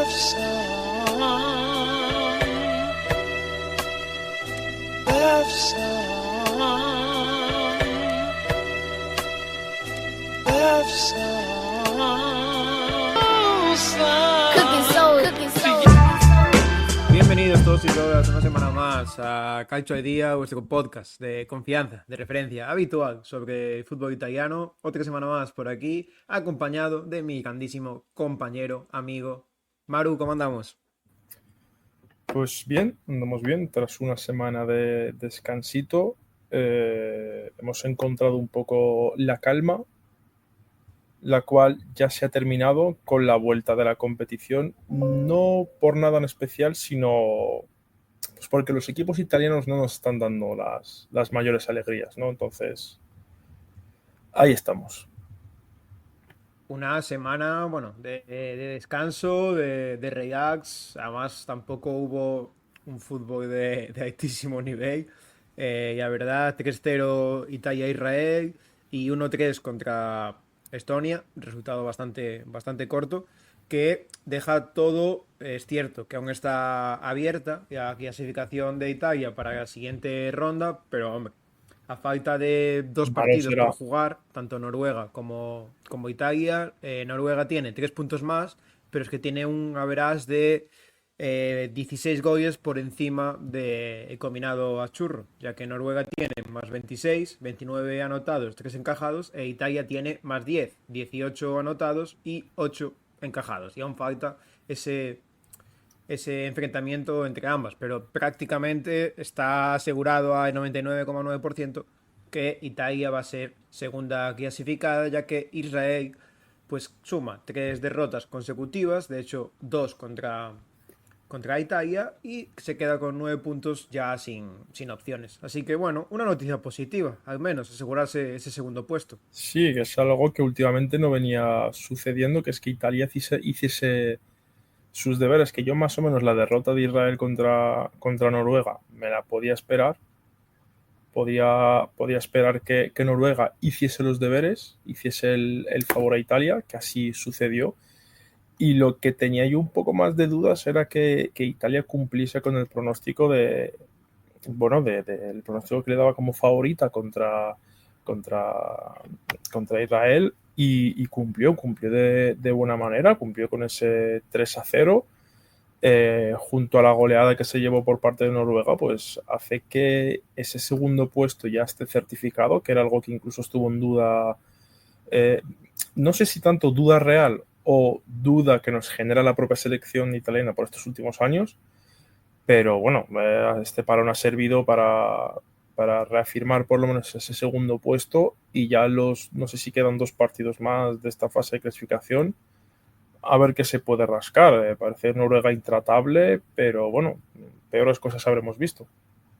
Bienvenidos todos y todas una semana más a Calcio al Día, vuestro podcast de confianza, de referencia habitual sobre el fútbol italiano. Otra semana más por aquí, acompañado de mi grandísimo compañero, amigo Maru. ¿Cómo andamos? Pues bien, andamos bien. Tras una semana de descansito, hemos encontrado un poco la calma, la cual ya se ha terminado con la vuelta de la competición, no por nada en especial, sino pues porque los equipos italianos no nos están dando las mayores alegrías, ¿no? Entonces, ahí estamos. Una semana, bueno, de descanso, de relax. Además, tampoco hubo un fútbol de altísimo nivel. La verdad, 3-0 Italia-Israel y 1-3 contra Estonia. Resultado bastante corto. Que deja todo, es cierto, que aún está abierta la clasificación de Italia para la siguiente ronda, pero hombre, a falta de dos Malo partidos por será. jugar, tanto Noruega como Italia, Noruega tiene 3 puntos más, pero es que tiene un average de 16 goles por encima del combinado a churro, ya que Noruega tiene más 26, 29 anotados, 3 encajados, e Italia tiene más 10, 18 anotados y 8 encajados. Y aún falta ese enfrentamiento entre ambas, pero prácticamente está asegurado al 99,9% que Italia va a ser segunda clasificada, ya que Israel pues suma 3 derrotas consecutivas, de hecho 2 contra Italia, y se queda con 9 puntos ya sin opciones. Así que bueno, una noticia positiva, al menos asegurarse ese segundo puesto. Sí, que es algo que últimamente no venía sucediendo, que es que Italia hiciese sus deberes, que yo más o menos la derrota de Israel contra Noruega me la podía esperar. Podía esperar que Noruega hiciese los deberes, hiciese el favor a Italia, que así sucedió. Y lo que tenía yo un poco más de dudas era que Italia cumpliese con el pronóstico el pronóstico que le daba como favorita contra, contra Israel, y cumplió de buena manera, cumplió con ese 3-0, junto a la goleada que se llevó por parte de Noruega, pues hace que ese segundo puesto ya esté certificado, que era algo que incluso estuvo en duda, no sé si tanto duda real o duda que nos genera la propia selección italiana por estos últimos años, pero bueno, este parón ha servido para reafirmar por lo menos ese segundo puesto, y ya no sé si quedan 2 partidos más de esta fase de clasificación, a ver qué se puede rascar. Parece Noruega intratable, pero bueno, peores cosas habremos visto,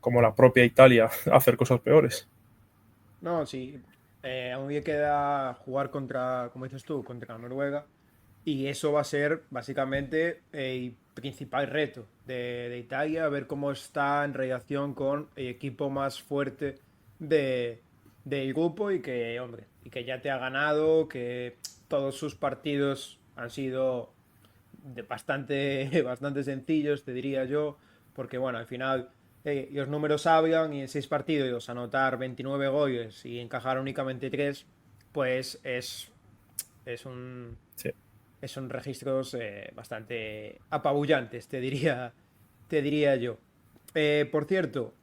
como la propia Italia hacer cosas peores. No, sí, aún me queda jugar contra, como dices tú, contra Noruega. Y eso va a ser básicamente el principal reto de Italia, a ver cómo está en relación con el equipo más fuerte de, del grupo hombre, y que ya te ha ganado, que todos sus partidos han sido bastante sencillos, te diría yo, porque bueno, al final los números hablan y en 6 partidos anotar 29 goles y encajar únicamente 3, pues es un Sí. son registros bastante apabullantes, te diría yo. Por cierto,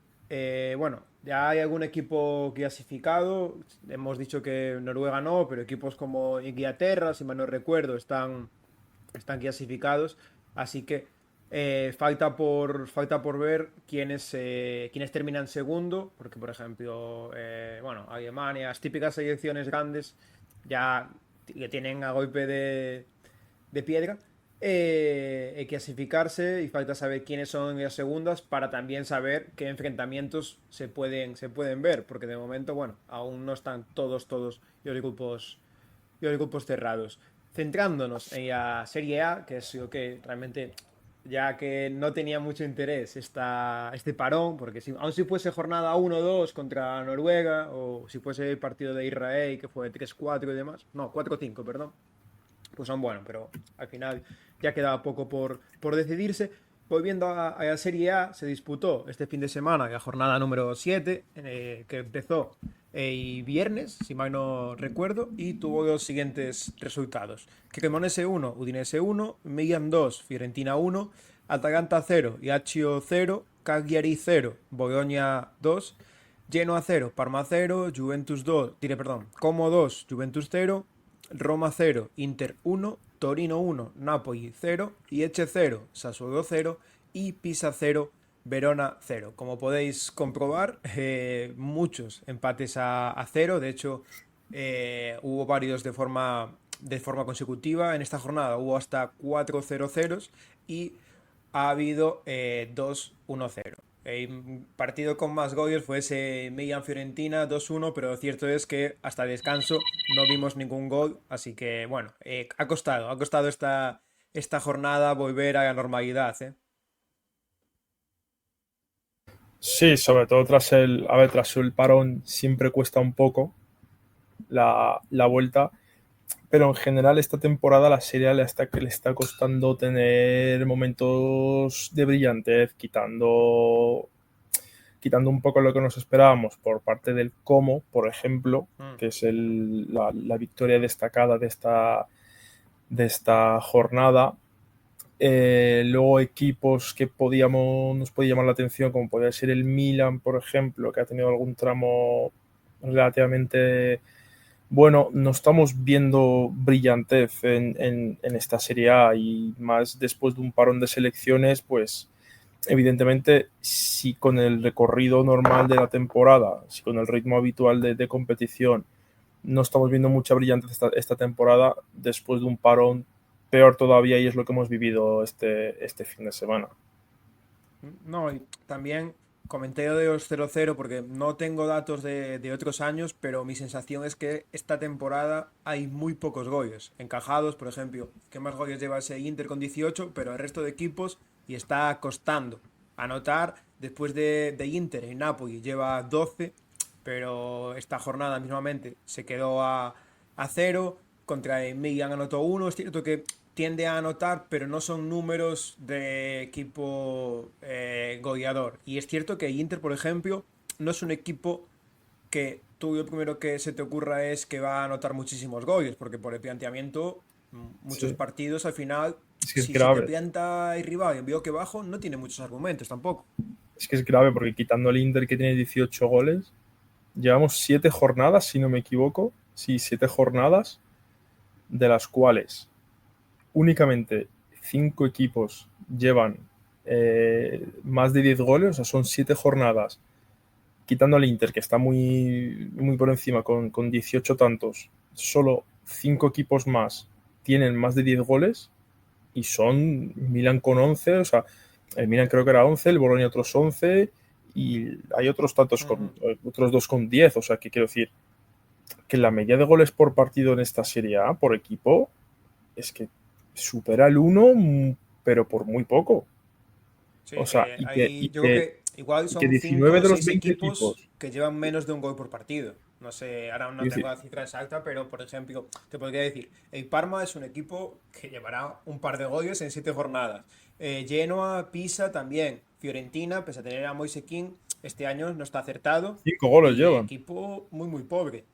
bueno, ya hay algún equipo clasificado. Hemos dicho que Noruega no, pero equipos como Inglaterra, si mal no recuerdo, están clasificados. Así que falta por ver quiénes terminan segundo, porque por ejemplo, bueno, Alemania, las típicas selecciones grandes ya que tienen a golpe de piedra, clasificarse, y falta saber quiénes son las segundas para también saber qué enfrentamientos se pueden ver, porque de momento, bueno, aún no están todos los grupos cerrados. Centrándonos en la Serie A, que es lo que realmente, ya que no tenía mucho interés este parón, porque aun si fuese jornada 1-2 contra Noruega, o si fuese el partido de Israel, que fue 3-4 y demás, no, 4-5, perdón, pues son buenos, pero al final ya quedaba poco por decidirse. Volviendo a la Serie A, se disputó este fin de semana la jornada número 7, que empezó viernes, si mal no recuerdo, y tuvo los siguientes resultados. Cremonese 1, Udinese 1, Milan 2, Fiorentina 1, Atalanta 0, Lazio 0, Cagliari 0, Bologna 2, Genoa 0, Parma 0, Juventus 2, Como 2, Juventus 0, Roma 0, Inter 1, Torino 1, Napoli 0, Lecce 0, Sassuolo 0 y Pisa 0, Verona 0. Como podéis comprobar, muchos empates a 0. De hecho, hubo varios de forma consecutiva. En esta jornada hubo hasta 4 0-0 y ha habido 2-1-0. El partido con más goles fue ese Milan-Fiorentina 2-1, pero lo cierto es que hasta el descanso no vimos ningún gol, así que bueno, ha costado esta jornada volver a la normalidad, ¿eh? Sí, sobre todo tras el parón siempre cuesta un poco la vuelta, pero en general esta temporada la serie le está costando tener momentos de brillantez, quitando un poco lo que nos esperábamos por parte del Como, por ejemplo, que es la victoria destacada de esta jornada. Luego equipos que nos podía llamar la atención, como podría ser el Milan, por ejemplo, que ha tenido algún tramo relativamente bueno. No estamos viendo brillantez en esta Serie A, y más después de un parón de selecciones, pues evidentemente, si con el recorrido normal de la temporada, si con el ritmo habitual de competición no estamos viendo mucha brillantez esta temporada, después de un parón, peor todavía, y es lo que hemos vivido este fin de semana. No, y también comenté lo de los 0-0 porque no tengo datos de otros años, pero mi sensación es que esta temporada hay muy pocos goles encajados. Por ejemplo, ¿qué más goles lleva ese Inter con 18? Pero el resto de equipos y está costando anotar. Después de Inter, el Napoli lleva 12, pero esta jornada mismamente se quedó a 0. Contra el Milan anotó 1. Es cierto que tiende a anotar, pero no son números de equipo goleador. Y es cierto que Inter, por ejemplo, no es un equipo que tú lo primero que se te ocurra es que va a anotar muchísimos goles, porque por el planteamiento, muchos Sí, partidos al final, es que es si se te grave. planta el rival en bloque bajo, no tiene muchos argumentos tampoco. Es que es grave porque, quitando al Inter, que tiene 18 goles, llevamos 7 jornadas, si no me equivoco. Sí, 7 jornadas, de las cuales únicamente 5 equipos llevan más de 10 goles. O sea, son 7 jornadas, quitando al Inter, que está muy, muy por encima con 18 tantos. Solo 5 equipos más tienen más de 10 goles, y son Milan con 11. O sea, el Milan creo que era 11, el Bologna otros 11, y hay otros tantos, otros dos con 10. O sea, que quiero decir que la media de goles por partido en esta Serie A por equipo es que supera el 1, pero por muy poco. O Sí, sea, que ahí yo creo que igual y que son 19 5 o de los 6 20 equipos equipos. que llevan menos de un gol por partido. No sé, ahora no Quiero tengo decir, la cifra exacta, pero por ejemplo, te podría decir, el Parma es un equipo que llevará un par de goles en 7 jornadas. Genoa, Pisa también. Fiorentina, pese a tener a Moise Kean, este año no está acertado. 5 goles Y llevan. equipo muy, muy pobre.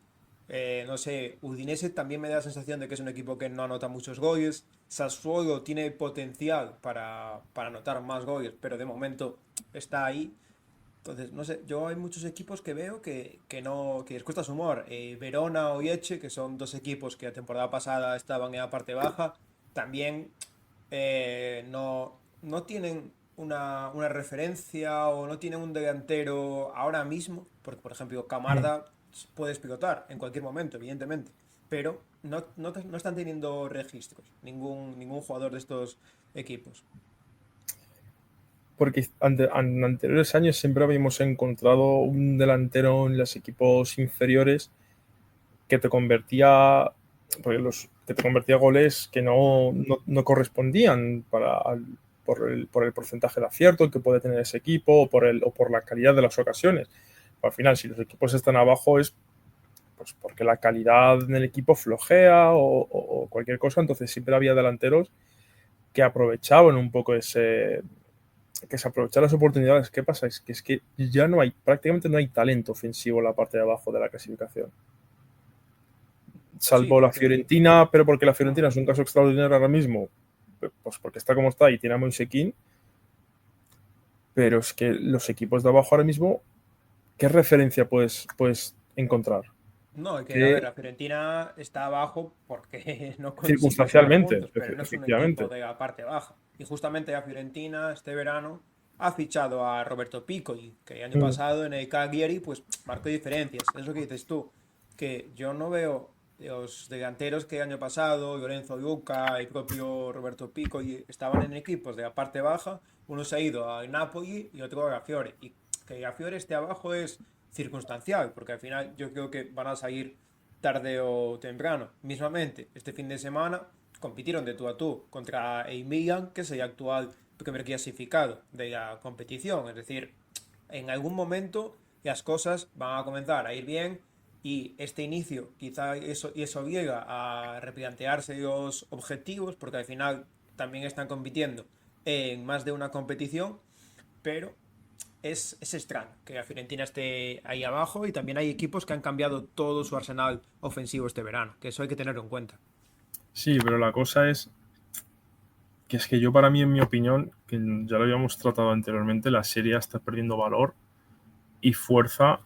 No sé, Udinese también me da la sensación de que es un equipo que no anota muchos goles. Sassuolo tiene potencial para anotar más goles, pero de momento está ahí. Entonces, no sé, yo hay muchos equipos que veo que no, que les cuesta sumar. Verona o Lecce, que son dos equipos que la temporada pasada estaban en la parte baja, también no tienen una referencia o no tienen un delantero ahora mismo, porque por ejemplo Camarda puede explotar en cualquier momento, evidentemente, pero no están teniendo registros ningún jugador de estos equipos. Porque en anteriores años siempre habíamos encontrado un delantero en los equipos inferiores que te convertía, que te convertía goles que no correspondían por el porcentaje de acierto que puede tener ese equipo, o por la calidad de las ocasiones. Al final, si los equipos están abajo, es pues porque la calidad en el equipo flojea o cualquier cosa, entonces siempre había delanteros que aprovechaban un poco que se aprovechan las oportunidades. ¿Qué pasa? Es que ya prácticamente no hay talento ofensivo en la parte de abajo de la clasificación. Sí, Salvo la porque Fiorentina, pero porque la Fiorentina es un caso extraordinario ahora mismo, pues porque está como está y tiene a Moise Kean, pero es que los equipos de abajo ahora mismo, ¿qué referencia puedes encontrar? no, que a ver, Que la Fiorentina está abajo porque no consigue sumar circunstancialmente, puntos, pero no es un equipo efectivamente. de la parte baja. Y justamente la Fiorentina este verano ha fichado a Roberto Piccoli, que el año Mm. pasado en el Cagliari pues marcó diferencias. Es lo que dices tú, que yo no veo los delanteros que el año pasado, Lorenzo Luca y propio Roberto Piccoli estaban en equipos de la parte baja. Uno se ha ido al Napoli y otro a la Fiore. Y que la Fiore esté abajo es circunstancial, porque al final yo creo que van a salir tarde o temprano. Mismamente, este fin de semana compitieron de tú a tú contra el Milan, que es el actual primer clasificado de la competición. Es decir, en algún momento las cosas van a comenzar a ir bien y este inicio quizá eso obliga a replantearse los objetivos, porque al final también están compitiendo en más de una competición, pero es extraño que la Fiorentina esté ahí abajo y también hay equipos que han cambiado todo su arsenal ofensivo este verano, que eso hay que tenerlo en cuenta. Sí, pero la cosa es que yo para mí, en mi opinión, que ya lo habíamos tratado anteriormente, la serie está perdiendo valor y fuerza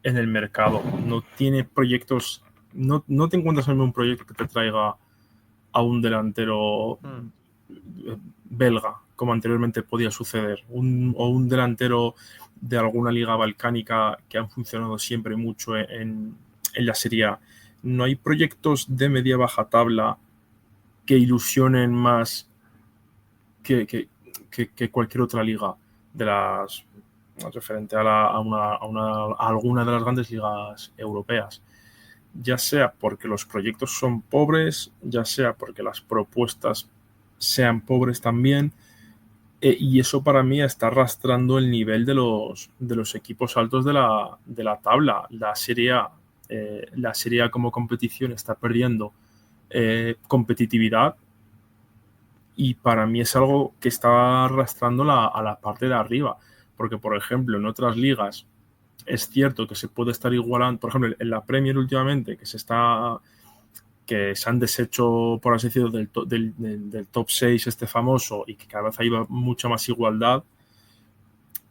en el mercado. No tiene proyectos, no te encuentras en un proyecto que te traiga a un delantero Mm. belga, como anteriormente podía suceder, o un delantero de alguna liga balcánica que han funcionado siempre mucho en la Serie A. No hay proyectos de media-baja tabla que ilusionen más que cualquier otra liga de las referente a alguna de las grandes ligas europeas, ya sea porque los proyectos son pobres, ya sea porque las propuestas sean pobres también, y eso para mí está arrastrando el nivel de los equipos altos de la tabla. La Serie A como competición está perdiendo competitividad, y para mí es algo que está arrastrando a la parte de arriba, porque por ejemplo en otras ligas es cierto que se puede estar igualando, por ejemplo en la Premier últimamente que se han deshecho, por así decirlo, del top 6 este famoso, y que cada vez hay mucha más igualdad.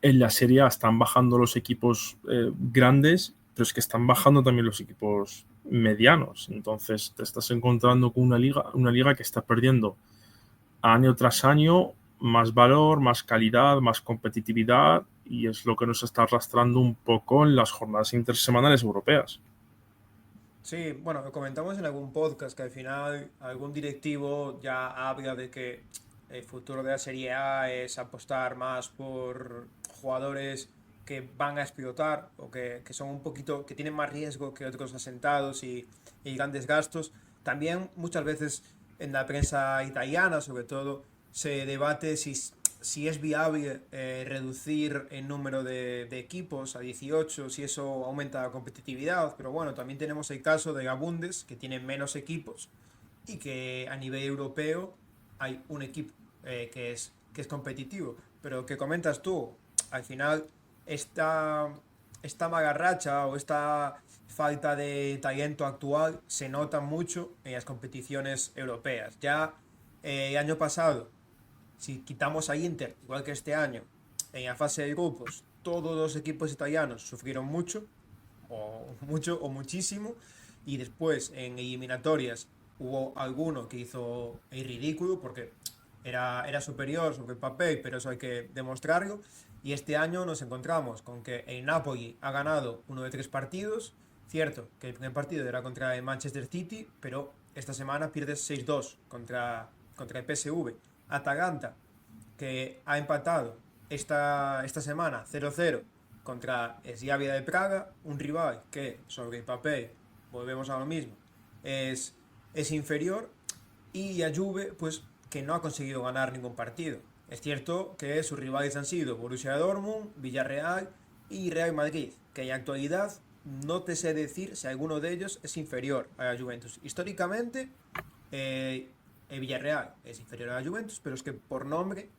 En la Serie A están bajando los equipos grandes, pero es que están bajando también los equipos medianos. Entonces te estás encontrando con una liga que está perdiendo año tras año más valor, más calidad, más competitividad, y es lo que nos está arrastrando un poco en las jornadas intersemanales europeas. Sí, bueno, lo comentamos en algún podcast que al final algún directivo ya habla de que el futuro de la Serie A es apostar más por jugadores que van a explotar o que son un poquito, que tienen más riesgo que otros asentados y grandes gastos. También muchas veces en la prensa italiana, sobre todo, se debate si es viable reducir el número de equipos a 18, si eso aumenta la competitividad, pero bueno, también tenemos el caso de la Bundes, que tiene menos equipos y que a nivel europeo hay un equipo que es competitivo. Pero que comentas tú, al final esta mala racha o esta falta de talento actual se nota mucho en las competiciones europeas. Ya el año pasado si quitamos a Inter, igual que este año, en la fase de grupos, todos los equipos italianos sufrieron mucho o muchísimo, y después en eliminatorias hubo alguno que hizo el ridículo porque era superior sobre el papel, pero eso hay que demostrarlo. Y este año nos encontramos con que el Napoli ha ganado uno de tres partidos. Cierto que el primer partido era contra el Manchester City, pero esta semana pierde 6-2 contra el PSV. Atalanta, que ha empatado esta semana 0-0 contra Slavia de Praga, un rival que sobre el papel, volvemos a lo mismo, es inferior, y a Juve, pues que no ha conseguido ganar ningún partido. Es cierto que sus rivales han sido Borussia Dortmund, Villarreal y Real Madrid, que en la actualidad no te sé decir si alguno de ellos es inferior a la Juventus. Históricamente, el Villarreal es inferior a la Juventus, pero es que por nombre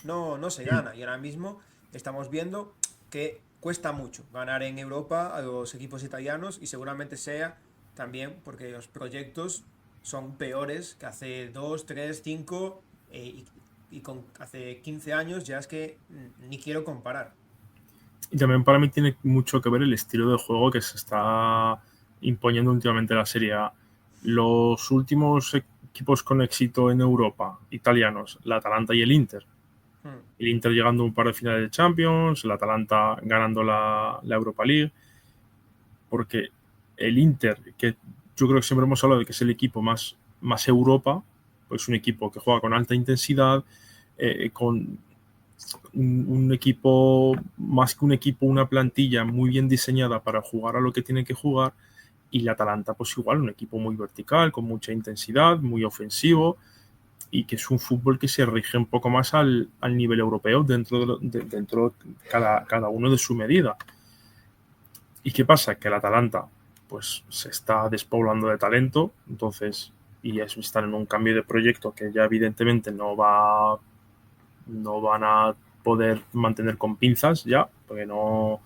no se gana. Y ahora mismo estamos viendo que cuesta mucho ganar en Europa a los equipos italianos y seguramente sea también porque los proyectos son peores que hace 2 3 5 y con hace 15 años ya es que ni quiero comparar. Y también para mí tiene mucho que ver el estilo de juego que se está imponiendo últimamente en la Serie A. Los últimos equipos con éxito en Europa, italianos, el Atalanta y el Inter. Hmm. El Inter llegando a un par de finales de Champions, el Atalanta ganando la Europa League, porque el Inter, que yo creo que siempre hemos hablado de que es el equipo más Europa, pues un equipo que juega con alta intensidad, con un equipo, más que un equipo, una plantilla muy bien diseñada para jugar a lo que tiene que jugar, y la Atalanta pues igual, un equipo muy vertical, con mucha intensidad, muy ofensivo, y que es un fútbol que se rige un poco más al nivel europeo dentro de cada uno de su medida. ¿Y qué pasa? Que el Atalanta pues se está despoblando de talento, entonces, y eso están en un cambio de proyecto que ya evidentemente no van a poder mantener con pinzas ya, porque no,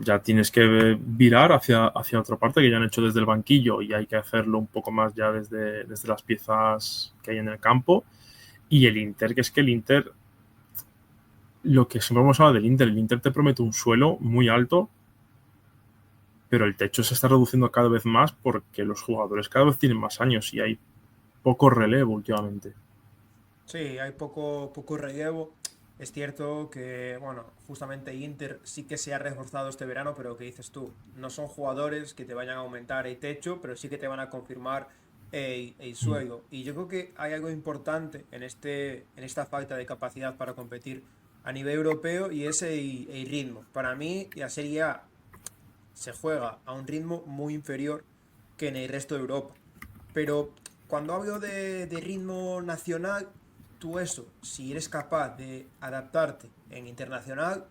ya tienes que virar hacia otra parte que ya han hecho desde el banquillo y hay que hacerlo un poco más ya desde las piezas que hay en el campo. Y el Inter, que es que el Inter, lo que siempre hemos hablado del Inter, el Inter te promete un suelo muy alto, pero el techo se está reduciendo cada vez más porque los jugadores cada vez tienen más años y hay poco relevo últimamente. Sí, hay poco relevo. Es cierto que, bueno, justamente Inter sí que se ha reforzado este verano, pero ¿qué dices tú? No son jugadores que te vayan a aumentar el techo, pero sí que te van a confirmar el suelo. Y yo creo que hay algo importante en esta falta de capacidad para competir a nivel europeo y es el ritmo. Para mí, la Serie A se juega a un ritmo muy inferior que en el resto de Europa. Pero cuando hablo de ritmo nacional, tú eso, si eres capaz de adaptarte en internacional,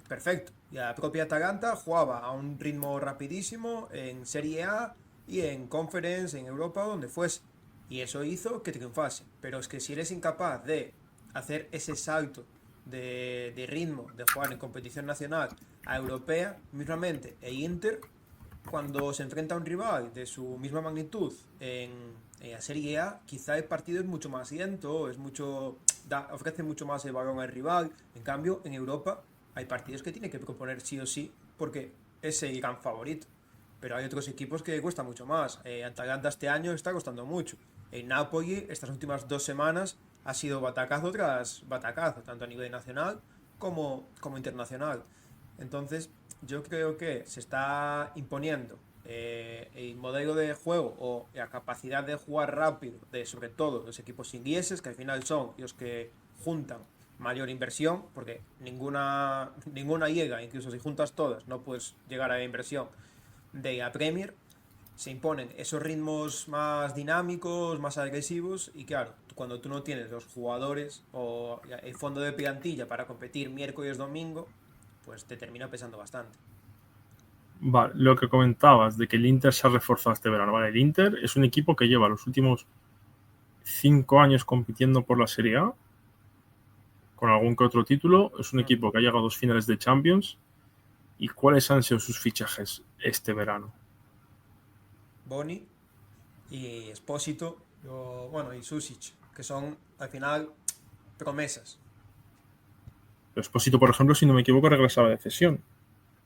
perfecto. Y la propia Atalanta jugaba a un ritmo rapidísimo en Serie A y en Conference, en Europa, donde fuese. Y eso hizo que triunfase. Pero es que si eres incapaz de hacer ese salto de ritmo, de jugar en competición nacional a europea, mismamente, e Inter cuando se enfrenta a un rival de su misma magnitud en la Serie A, quizá el partido es mucho más lento, ofrece mucho más el balón al rival. En cambio, en Europa hay partidos que tiene que proponer sí o sí porque es el gran favorito. Pero hay otros equipos que cuesta mucho más. Atalanta este año está costando mucho. El Napoli estas últimas 2 semanas ha sido batacazo tras batacazo, tanto a nivel nacional como internacional. Entonces, yo creo que se está imponiendo el modelo de juego o la capacidad de jugar rápido de sobre todo los equipos ingleses, que al final son los que juntan mayor inversión, porque ninguna llega, incluso si juntas todas, no puedes llegar a la inversión de la Premier. Se imponen esos ritmos más dinámicos, más agresivos y claro, cuando tú no tienes los jugadores o el fondo de plantilla para competir miércoles, domingo, pues te termina pesando bastante. Vale, lo que comentabas de que el Inter se ha reforzado este verano. Vale, el Inter es un equipo que lleva los últimos 5 años compitiendo por la Serie A, con algún que otro título. Es un Mm. equipo que ha llegado a 2 finales de Champions. ¿Y cuáles han sido sus fichajes este verano? Boni y Espósito, bueno, y Susic, que son al final promesas. Expósito, por ejemplo, si no me equivoco, regresaba de cesión.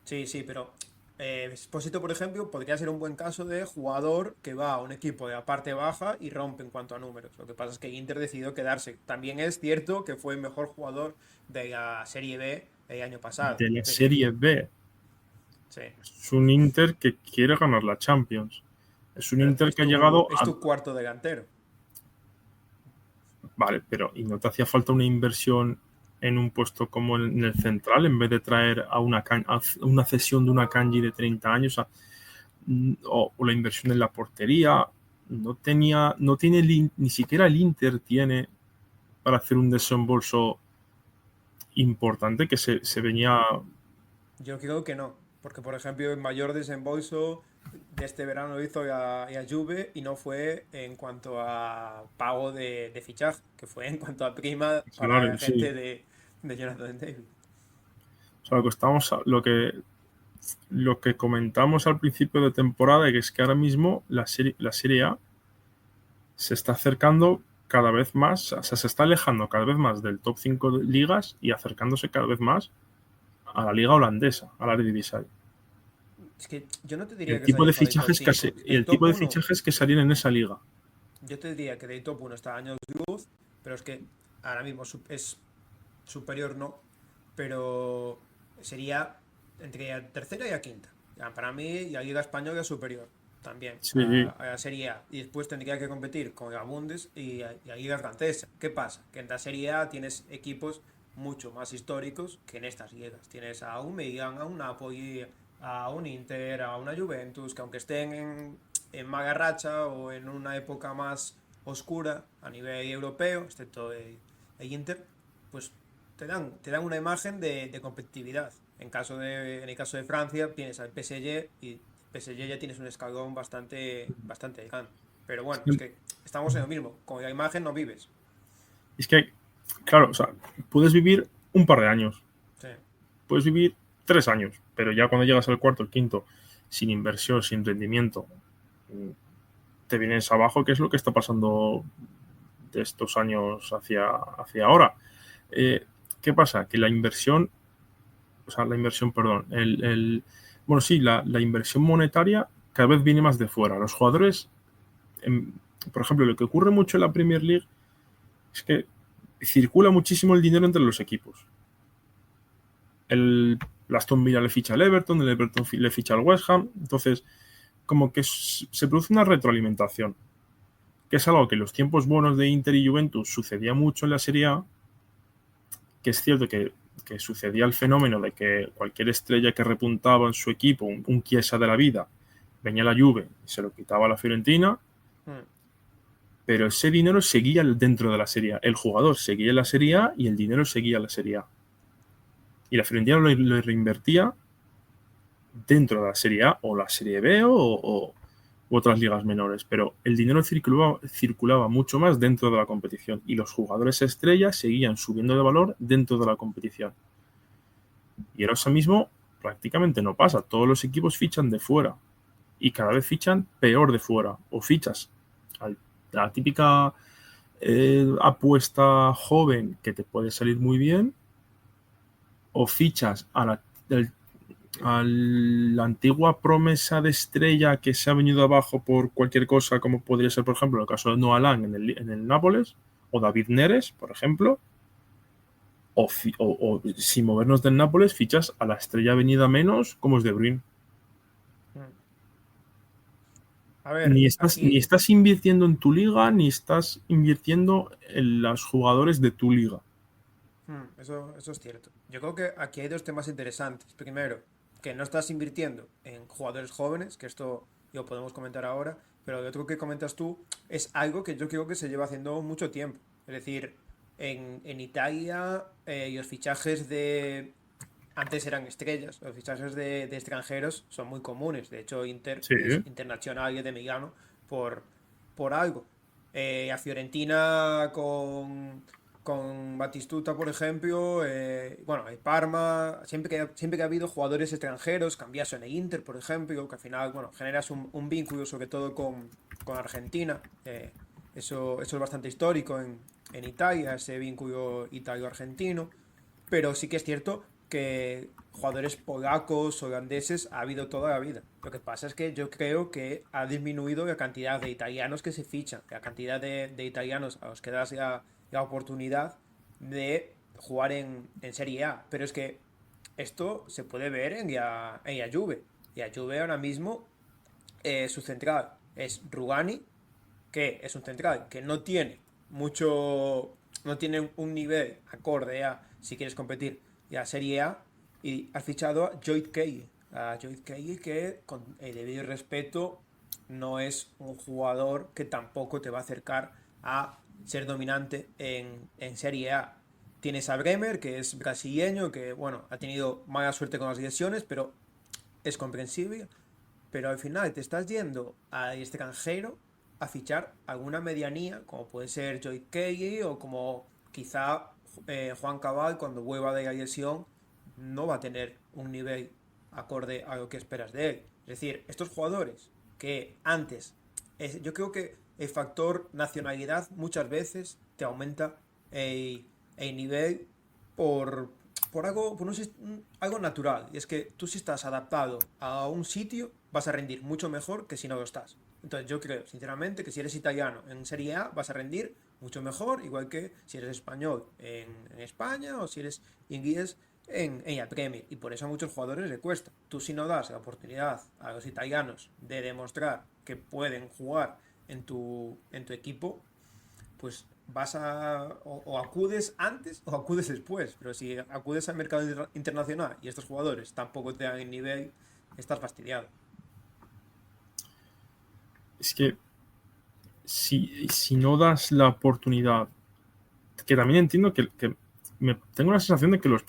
Sí, sí, pero Espósito, por ejemplo, podría ser un buen caso de jugador que va a un equipo de la parte baja y rompe en cuanto a números. Lo que pasa es que Inter decidió quedarse. También es cierto que fue el mejor jugador de la Serie B el año pasado. De la Pero Serie B. sí, Es un Inter que quiere ganar la Champions. Es un pero Inter que ha llegado es a... tu cuarto delantero. Vale, pero ¿y no te hacía falta una inversión en un puesto como en el central en vez de traer a una cesión de una Kanji de 30 años o la inversión en la portería? No tiene ni siquiera el Inter tiene para hacer un desembolso importante que se venía. Yo creo que no, Porque, por ejemplo, el mayor desembolso de este verano lo hizo a Juve y no fue en cuanto a pago de fichaje, que fue en cuanto a prima para Salario, la sí. gente de Jonathan David. O sea, lo que comentamos al principio de temporada, que es que ahora mismo la serie A se está acercando cada vez más, o sea, se está alejando cada vez más del top 5 de ligas y acercándose cada vez más a la liga holandesa, a la Eredivisie. Es que yo no te Y diría el que se ha tipo de alejado del top fichajes que 5. y Del el tipo top de uno fichajes que salían en esa liga. yo te diría que del top uno está años luz, pero es que ahora mismo es superior, no, pero sería entre a tercera y a quinta. Ya, para mí, la Liga Española es superior también Sí, a la Serie A. Y después tendría que competir con la Bundes y la Liga Francesa. ¿Qué pasa? Que en la Serie A tienes equipos mucho más históricos que en estas ligas. Tienes a un Milan, a un Napoli, a un Inter, a una Juventus, que aunque estén en mala racha o en una época más oscura a nivel europeo, excepto el Inter, pues te dan una imagen de competitividad. En el caso de Francia tienes al PSG y el PSG ya tienes un escalón bastante grande. Pero bueno, es que estamos en lo mismo. Con la imagen no vives. es que, claro, o sea, puedes vivir un par de años, Sí. puedes vivir 3 años, pero ya cuando llegas al cuarto, el quinto, sin inversión, sin rendimiento, te vienes abajo, que es lo que está pasando de estos años hacia ahora. Eh, ¿Qué pasa? Que perdón, bueno, sí, la inversión monetaria cada vez viene más de fuera. Los jugadores, en- por ejemplo, lo que ocurre mucho en la Premier League es que circula muchísimo el dinero entre los equipos. El Aston Villa le ficha al Everton, el Everton le ficha al West Ham, entonces como que se produce una retroalimentación, que es algo que en los tiempos buenos de Inter y Juventus sucedía mucho en la Serie A, que es cierto que sucedía el fenómeno de que cualquier estrella que repuntaba en su equipo, un Chiesa de la vida, venía a la Juve y se lo quitaba a la Fiorentina, Mm. pero ese dinero seguía dentro de la Serie A. El jugador seguía en la Serie A y el dinero seguía en la Serie A. Y la Fiorentina lo reinvertía dentro de la Serie A o la Serie B u otras ligas menores, pero el dinero circulaba mucho más dentro de la competición y los jugadores estrellas seguían subiendo de valor dentro de la competición. Y ahora mismo prácticamente no pasa, todos los equipos fichan de fuera y cada vez fichan peor de fuera, o fichas a la típica apuesta joven que te puede salir muy bien, o fichas a la antigua promesa de estrella que se ha venido abajo por cualquier cosa, como podría ser, por ejemplo, el caso de Noah Lang en el Nápoles, o David Neres, por ejemplo, o sin movernos del Nápoles, fichas a la estrella venida menos, como es De Bruyne. Mm. A ver, Ni estás invirtiendo en tu liga, ni estás invirtiendo en los jugadores de tu liga. eso es cierto. Yo creo que aquí hay dos temas interesantes. Primero, que no estás invirtiendo en jugadores jóvenes, que esto lo podemos comentar ahora, pero lo otro que comentas tú es algo que yo creo que se lleva haciendo mucho tiempo. Es decir, en Italia los fichajes antes eran estrellas, los fichajes de extranjeros son muy comunes. De hecho, Inter Sí, es internacional de Milano por, por algo. A Fiorentina con Batistuta, por ejemplo, bueno, el Parma, siempre que ha habido jugadores extranjeros, cambiaso en el Inter, por ejemplo, que al final, bueno, generas un vínculo sobre todo con Argentina. Eso es bastante histórico en Italia, ese vínculo italo-argentino. Pero sí que es cierto que jugadores polacos, holandeses, ha habido toda la vida. Lo que pasa es que yo creo que ha disminuido la cantidad de italianos que se fichan, la cantidad de italianos a los que das la oportunidad de jugar en Serie A. Pero es que esto se puede ver en la Juve. Y la Juve ahora mismo, su central es Rugani, que es un central que no tiene un nivel acorde a si quieres competir ya Serie A, y has fichado a Joyd Kelly que con el debido respeto no es un jugador que tampoco te va a acercar a ser dominante en Serie A. Tienes a Bremer, que es brasileño, que bueno, ha tenido mala suerte con las lesiones, pero es comprensible, pero al final te estás yendo al extranjero a fichar alguna medianía, como puede ser Joy Kelly o como quizá Juan Cabal cuando vuelva de la lesión no va a tener un nivel acorde a lo que esperas de él. Es decir, estos jugadores que antes, yo creo que el factor nacionalidad muchas veces te aumenta el nivel por, por algo natural. Y es que tú si estás adaptado a un sitio, vas a rendir mucho mejor que si no lo estás. Entonces yo creo, sinceramente, que si eres italiano en Serie A, vas a rendir mucho mejor, igual que si eres español en España o si eres inglés en la Premier. Y por eso a muchos jugadores le cuesta. Tú si no das la oportunidad a los italianos de demostrar que pueden jugar en tu equipo, pues vas o acudes antes o acudes después. Pero si acudes al mercado internacional y estos jugadores tampoco te dan el nivel, estás fastidiado. Es que si no das la oportunidad, que también entiendo que tengo la sensación de que los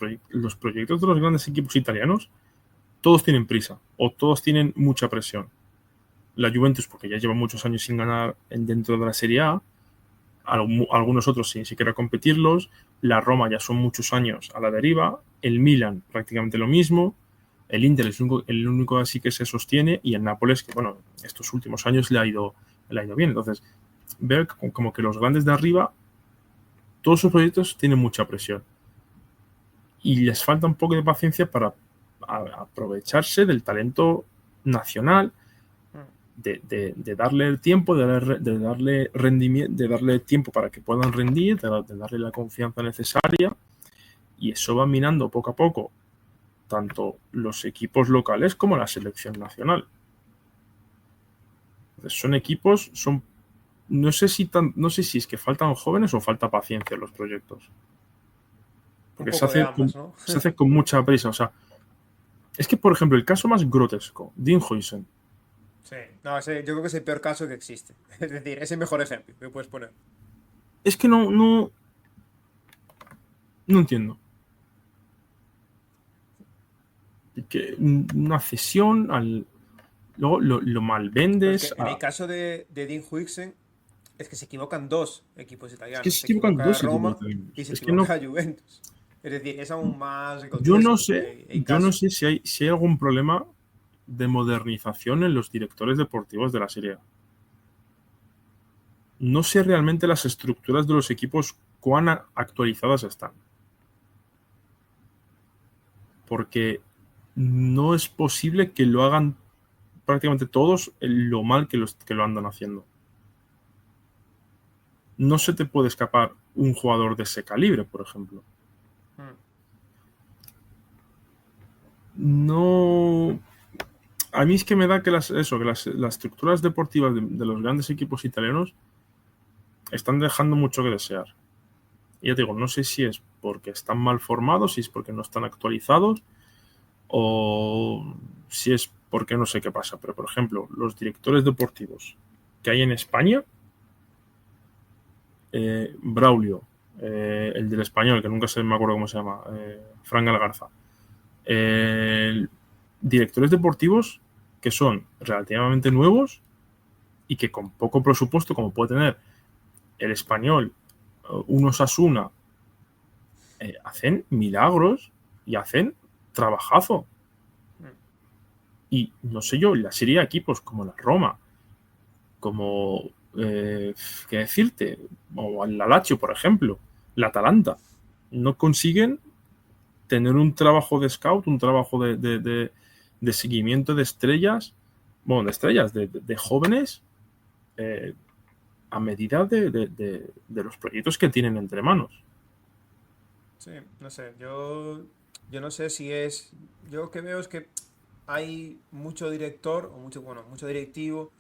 proyectos de los grandes equipos italianos, todos tienen prisa o todos tienen mucha presión. La Juventus, porque ya lleva muchos años sin ganar dentro de la Serie A, algunos otros sin siquiera competirlos, la Roma ya son muchos años a la deriva, el Milan prácticamente lo mismo, el Inter es el único así que se sostiene, y el Nápoles, que bueno, estos últimos años le ha ido bien. Entonces, veo como que los grandes de arriba, todos sus proyectos tienen mucha presión y les falta un poco de paciencia para aprovecharse del talento nacional, de darle el tiempo, de darle rendimiento, de darle tiempo para que puedan rendir, de darle la confianza necesaria, y eso va minando poco a poco tanto los equipos locales como la selección nacional. Entonces, son equipos, no sé si es que faltan jóvenes o falta paciencia en los proyectos. Porque Un poco de ambas, ¿no? se hace con mucha prisa. O sea, es que, por ejemplo, el caso más grotesco, Dean Huijsen. Sí, no, yo creo que es el peor caso que existe. Es decir, es el mejor ejemplo que puedes poner. Es que no entiendo. Que una cesión luego lo mal Pero es vendes. que en el caso de Dean Huijsen, es que se equivocan dos equipos Es que italianos. se Se equivocan equivoca la dos equipos Roma italianos. y se Es que no. equivoca la Juventus. Es decir, es aún más Yo no grotesco sé, el caso. si hay algún problema de modernización en los directores deportivos de la Serie A. No sé realmente las estructuras de los equipos cuán actualizadas están. Porque no es posible que lo hagan prácticamente todos lo mal que lo andan haciendo. No se te puede escapar un jugador de ese calibre, por ejemplo. Mm. No. A mí es que me da que las estructuras deportivas de los grandes equipos italianos están dejando mucho que desear. Y ya te digo, no sé si es porque están mal formados, si es porque no están actualizados, o si es porque no sé qué pasa. Pero, por ejemplo, los directores deportivos que hay en España, Braulio, el del español, que nunca me acuerdo cómo se llama, Fran Galgarza, directores deportivos que son relativamente nuevos y que con poco presupuesto, como puede tener el español, un Osasuna, hacen milagros y hacen trabajazo. Y no sé yo, la serie de equipos como la Roma, como, ¿qué decirte? O el Lazio, por ejemplo, la Atalanta, no consiguen tener un trabajo de scout, un trabajo de seguimiento de estrellas, bueno, de jóvenes, a medida de los proyectos que tienen entre manos. Sí, no sé, yo no sé si es. Yo lo que veo es que hay mucho director, o mucho directivo,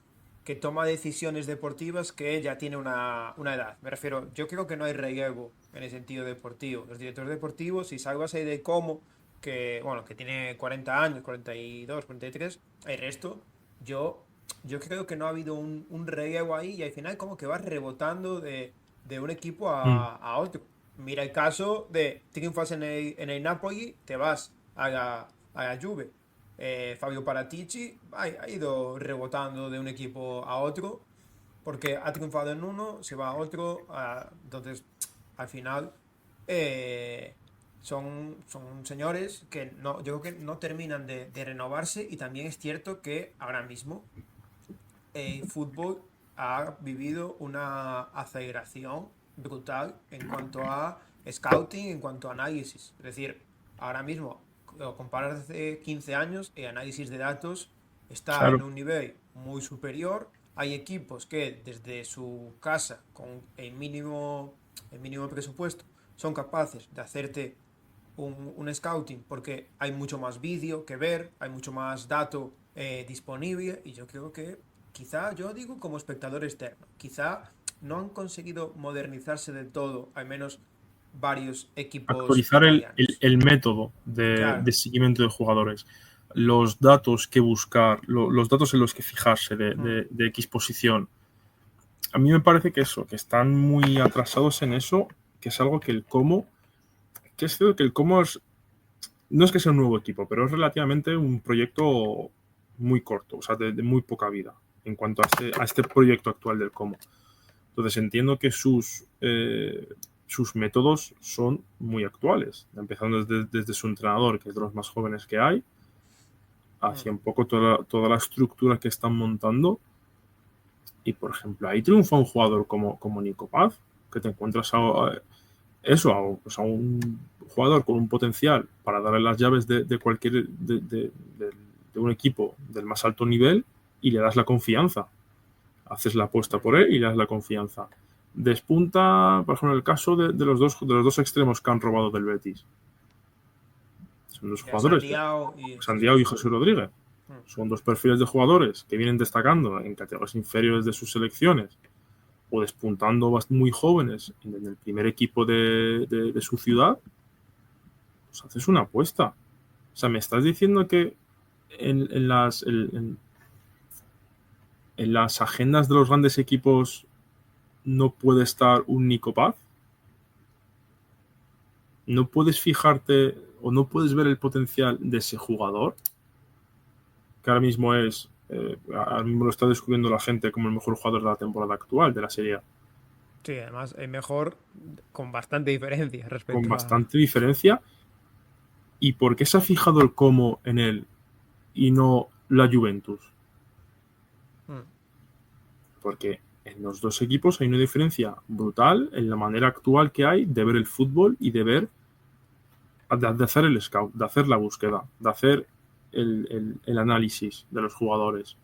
que toma decisiones deportivas que ya tiene una edad. Me refiero, yo creo que no hay relevo en el sentido deportivo. Los directores deportivos, si salvas ahí de Como, que tiene 40 años, 42, 43, el resto, yo, yo creo que no ha habido un relevo ahí y al final como que va rebotando de un equipo Mm. a otro. Mira el caso de triunfas en el Napoli, te vas a la Juve. Fabio Paratici ha ido rebotando de un equipo a otro, porque ha triunfado en uno, se va a otro, entonces al final eh, son señores que no, yo creo que no terminan de renovarse, y también es cierto que ahora mismo el fútbol ha vivido una aceleración brutal en cuanto a scouting, en cuanto a análisis. Es decir, ahora mismo, lo comparas hace 15 años, el análisis de datos está en Claro, un nivel muy superior. Hay equipos que desde su casa, con el mínimo presupuesto, son capaces de hacerte un scouting, porque hay mucho más vídeo que ver, hay mucho más dato disponible, y yo creo que quizá, yo digo como espectador externo, quizá no han conseguido modernizarse del todo, al menos varios equipos actualizar italianos. el método de Claro. seguimiento de jugadores, los datos que buscar, los datos en los que fijarse Mm. de X posición. A mí me parece que eso, que están muy atrasados en eso, que es algo que el Como, que es cierto que el Como no es que sea un nuevo equipo, pero es relativamente un proyecto muy corto, o sea, de muy poca vida en cuanto a este proyecto actual del Como. Entonces entiendo que sus métodos son muy actuales, empezando desde su entrenador, que es de los más jóvenes que hay, Mm. hacia un poco toda la estructura que están montando. Y, por ejemplo, ahí triunfa un jugador como Nico Paz, que te encuentras pues a un jugador con un potencial para darle las llaves de cualquier de un equipo del más alto nivel, y le das la confianza. Haces la apuesta por él y le das la confianza. Despunta, por ejemplo, el caso de los dos extremos que han robado del Betis. Son dos Ya se han jugadores, liado y Santiago Jesús y José Rodríguez. Rodríguez. Mm. Son dos perfiles de jugadores que vienen destacando en categorías inferiores de sus selecciones o despuntando muy jóvenes en el primer equipo de su ciudad. Pues haces una apuesta. O sea, me estás diciendo que en las agendas de los grandes equipos no puede estar un Nico Paz. No puedes fijarte o no puedes ver el potencial de ese jugador, que ahora mismo lo está descubriendo la gente como el mejor jugador de la temporada actual de la Serie A, Sí, además es mejor con bastante diferencia con respecto a... bastante diferencia. ¿Y por qué se ha fijado el Como en él y no la Juventus? Mm. Porque en los dos equipos hay una diferencia brutal en la manera actual que hay de ver el fútbol y de hacer el scout, de hacer la búsqueda, de hacer el análisis de los jugadores.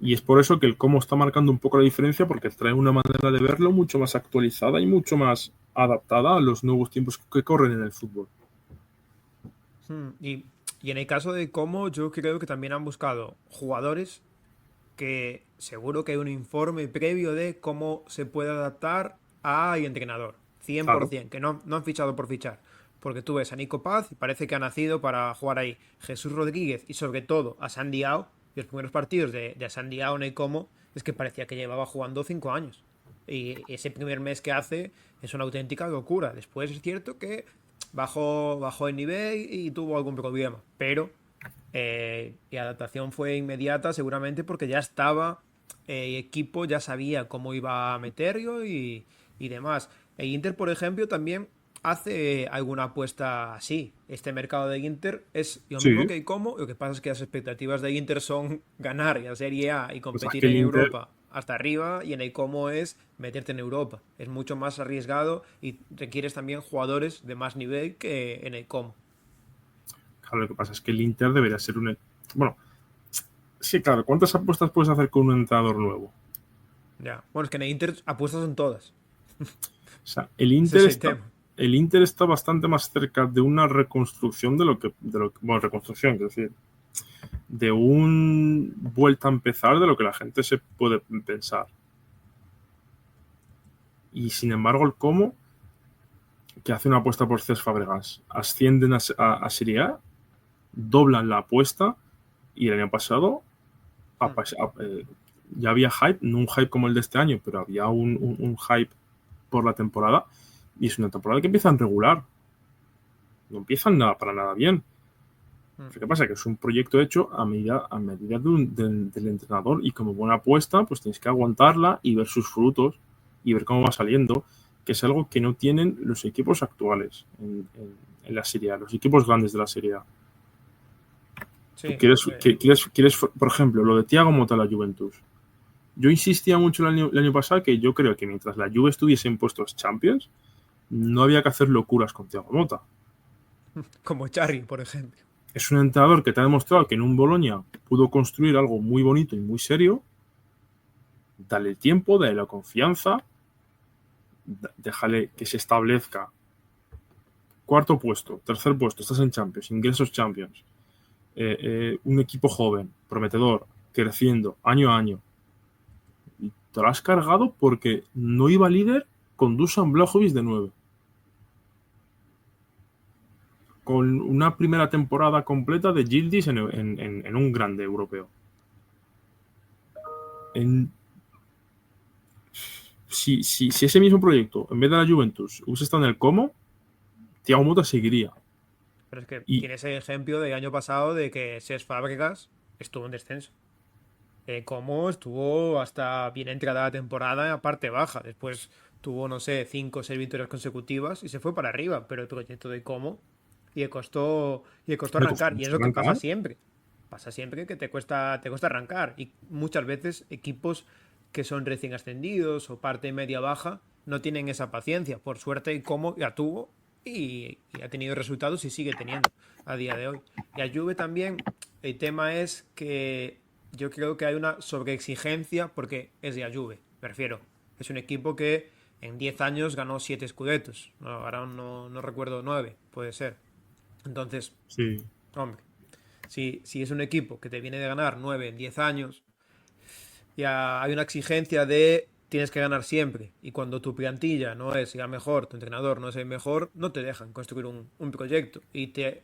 Y es por eso que el cómo está marcando un poco la diferencia, porque trae una manera de verlo mucho más actualizada y mucho más adaptada a los nuevos tiempos que corren en el fútbol. Y en el caso de cómo, yo creo que también han buscado jugadores que seguro que hay un informe previo de cómo se puede adaptar a y entrenador. Claro, 100%, que no han fichado por fichar. Porque tú ves a Nico Paz y parece que ha nacido para jugar ahí. Jesús Rodríguez y sobre todo a Sandy Ao, y los primeros partidos de Sandy Ao en el Como, es que parecía que llevaba jugando 5 años. Y ese primer mes que hace es una auténtica locura. Después es cierto que bajó el nivel y tuvo algún problema. Pero y adaptación fue inmediata seguramente porque ya estaba el equipo, ya sabía cómo iba a meterlo y demás. El Inter, por ejemplo, también hace alguna apuesta así. Este mercado de Inter es lo mismo sí. que el Como, lo que pasa es que las expectativas de Inter son ganar la Serie A y Pues es competir que el en Inter, Europa hasta arriba, y en el Como es meterte en Europa. Es mucho más arriesgado y requieres también jugadores de más nivel que en el Como. claro, lo que pasa es que el Inter debería ser bueno, sí, claro, ¿cuántas apuestas puedes hacer con un entrenador nuevo? Ya. Bueno, es que en el Inter apuestas son todas. O sea, el Ese Inter es el está, tema. el Inter está bastante más cerca de una reconstrucción bueno, reconstrucción, es decir, de un vuelta a empezar de lo que la gente se puede pensar. Y sin embargo, el Como, que hace una apuesta por Cesc Fabregas, ascienden a Serie A, doblan la apuesta, y el año pasado Hmm. ya había hype, no un hype como el de este año, pero había un hype por la temporada, y es una temporada que empiezan regular, no empiezan nada para nada bien. ¿Qué pasa? Que es un proyecto hecho a medida del entrenador, y como buena apuesta, pues tienes que aguantarla y ver sus frutos y ver cómo va saliendo, que es algo que no tienen los equipos actuales en la Serie A, los equipos grandes de la Serie A. Tú Sí, quieres, por ejemplo, lo de Thiago Motta a la Juventus. Yo insistía mucho el año pasado que yo creo que mientras la Juve estuviese en puestos Champions, no había que hacer locuras con Thiago Motta. como Charry, por ejemplo. Es un entrenador que te ha demostrado que en un Boloña pudo construir algo muy bonito y muy serio. Dale el tiempo, dale la confianza, déjale que se establezca. Cuarto puesto, tercer puesto, estás en Champions, ingresos Champions. Un equipo joven, prometedor, creciendo año a año. Y te lo has cargado porque no iba líder con Dusan Vlahovic de 9. Con una primera temporada completa de Yildiz en un grande europeo. Si ese mismo proyecto, en vez de la Juventus, hubiese estado en el Como, Thiago Motta seguiría. Pero es que Y tienes el ejemplo del año pasado de que Cesc Fábregas estuvo en descenso. Como estuvo hasta bien entrada la temporada a parte baja. Después tuvo, no sé, 5 o 6 victorias consecutivas y se fue para arriba. Pero el proyecto de Como y le costó me costó arrancar. Y es mucho lo que pasa arrancar. siempre. Pasa siempre que te cuesta arrancar. Y muchas veces equipos que son recién ascendidos o parte media baja no tienen esa paciencia. Por suerte, Como ya tuvo y ha tenido resultados y sigue teniendo a día de hoy. Y a Juve también, el tema es que yo creo que hay una sobreexigencia porque es de la Juve, me refiero. Es un equipo que en 10 años ganó 7 Scudettos. No, ahora no recuerdo 9, puede ser. Entonces, Sí. hombre, si es un equipo que te viene de ganar 9 en 10 años, ya hay una exigencia de tienes que ganar siempre. Y cuando tu plantilla no es la mejor, tu entrenador no es el mejor, no te dejan construir un proyecto. Y te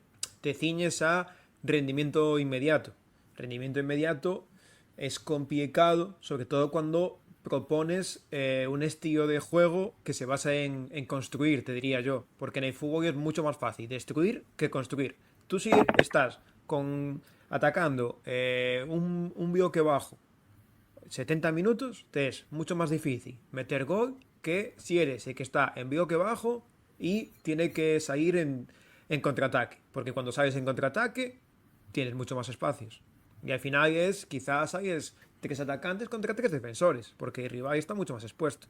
ciñes a rendimiento inmediato. Rendimiento inmediato es complicado, sobre todo cuando propones un estilo de juego que se basa en construir, te diría yo. Porque en el fútbol es mucho más fácil destruir que construir. Tú si estás atacando un bloque bajo 70 minutos, te es mucho más difícil meter gol que si eres el que está en bloque bajo y tiene que salir en contraataque. Porque cuando sales en contraataque, tienes mucho más espacios. Y al final quizás hay 3 atacantes contra 3 defensores, porque el rival está mucho más expuesto.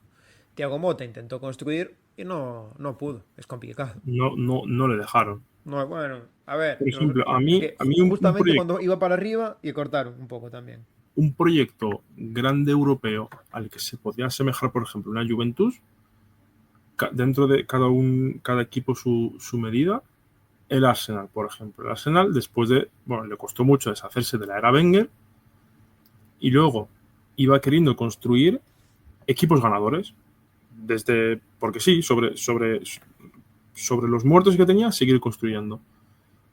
Thiago Motta intentó construir y no pudo. Es complicado. No le dejaron. No, bueno, a ver, Por ejemplo, es que a mí justamente cuando iba para arriba y cortaron un poco también. un proyecto grande europeo al que se podría asemejar, por ejemplo, una Juventus, dentro de cada equipo su medida, el Arsenal, por ejemplo. El Arsenal, le costó mucho deshacerse de la era Wenger y luego iba queriendo construir equipos ganadores. Porque sí, sobre los muertos que tenía, seguir construyendo.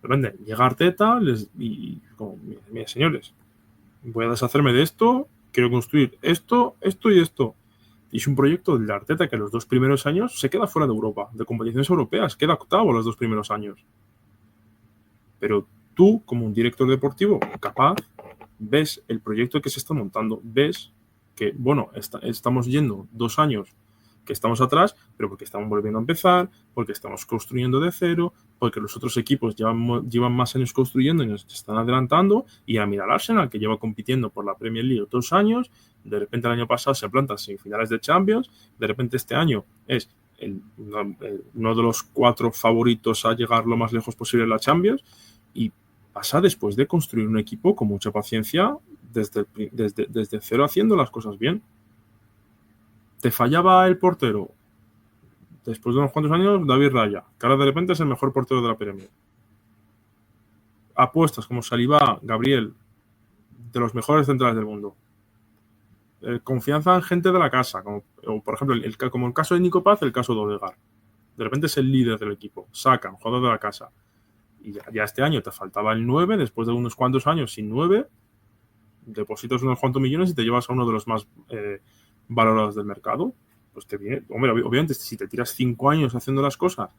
De repente, llega Arteta y como, mira, señores, voy a deshacerme de esto, quiero construir esto, esto y esto. Y es un proyecto de Arteta que los 2 primeros años se queda fuera de Europa, de competiciones europeas, queda octavo los 2 primeros años. Pero tú, como un director deportivo capaz, ves el proyecto que se está montando, ves que, bueno, estamos yendo 2 años que estamos atrás, pero porque estamos volviendo a empezar, porque estamos construyendo de cero, porque los otros equipos llevan más años construyendo y nos están adelantando, y a mirar al Arsenal, que lleva compitiendo por la Premier League 2 años, de repente el año pasado se planta en semifinales de Champions, de repente este año es uno de los 4 favoritos a llegar lo más lejos posible en la Champions, y pasa después de construir un equipo con mucha paciencia desde cero, haciendo las cosas bien. Te fallaba el portero. Después de unos cuantos años, David Raya, que ahora de repente es el mejor portero de la Premier. Apuestas como Saliba, Gabriel, de los mejores centrales del mundo. Confianza en gente de la casa, como por ejemplo, como el caso de Nico Paz, el caso de Odegaard. De repente es el líder del equipo. Sacan, jugador de la casa. Y ya este año te faltaba el 9, después de unos cuantos años sin 9, depositas unos cuantos millones y te llevas a uno de los más valorados del mercado. Pues te viene, hombre, obviamente si te tiras 5 años haciendo las cosas,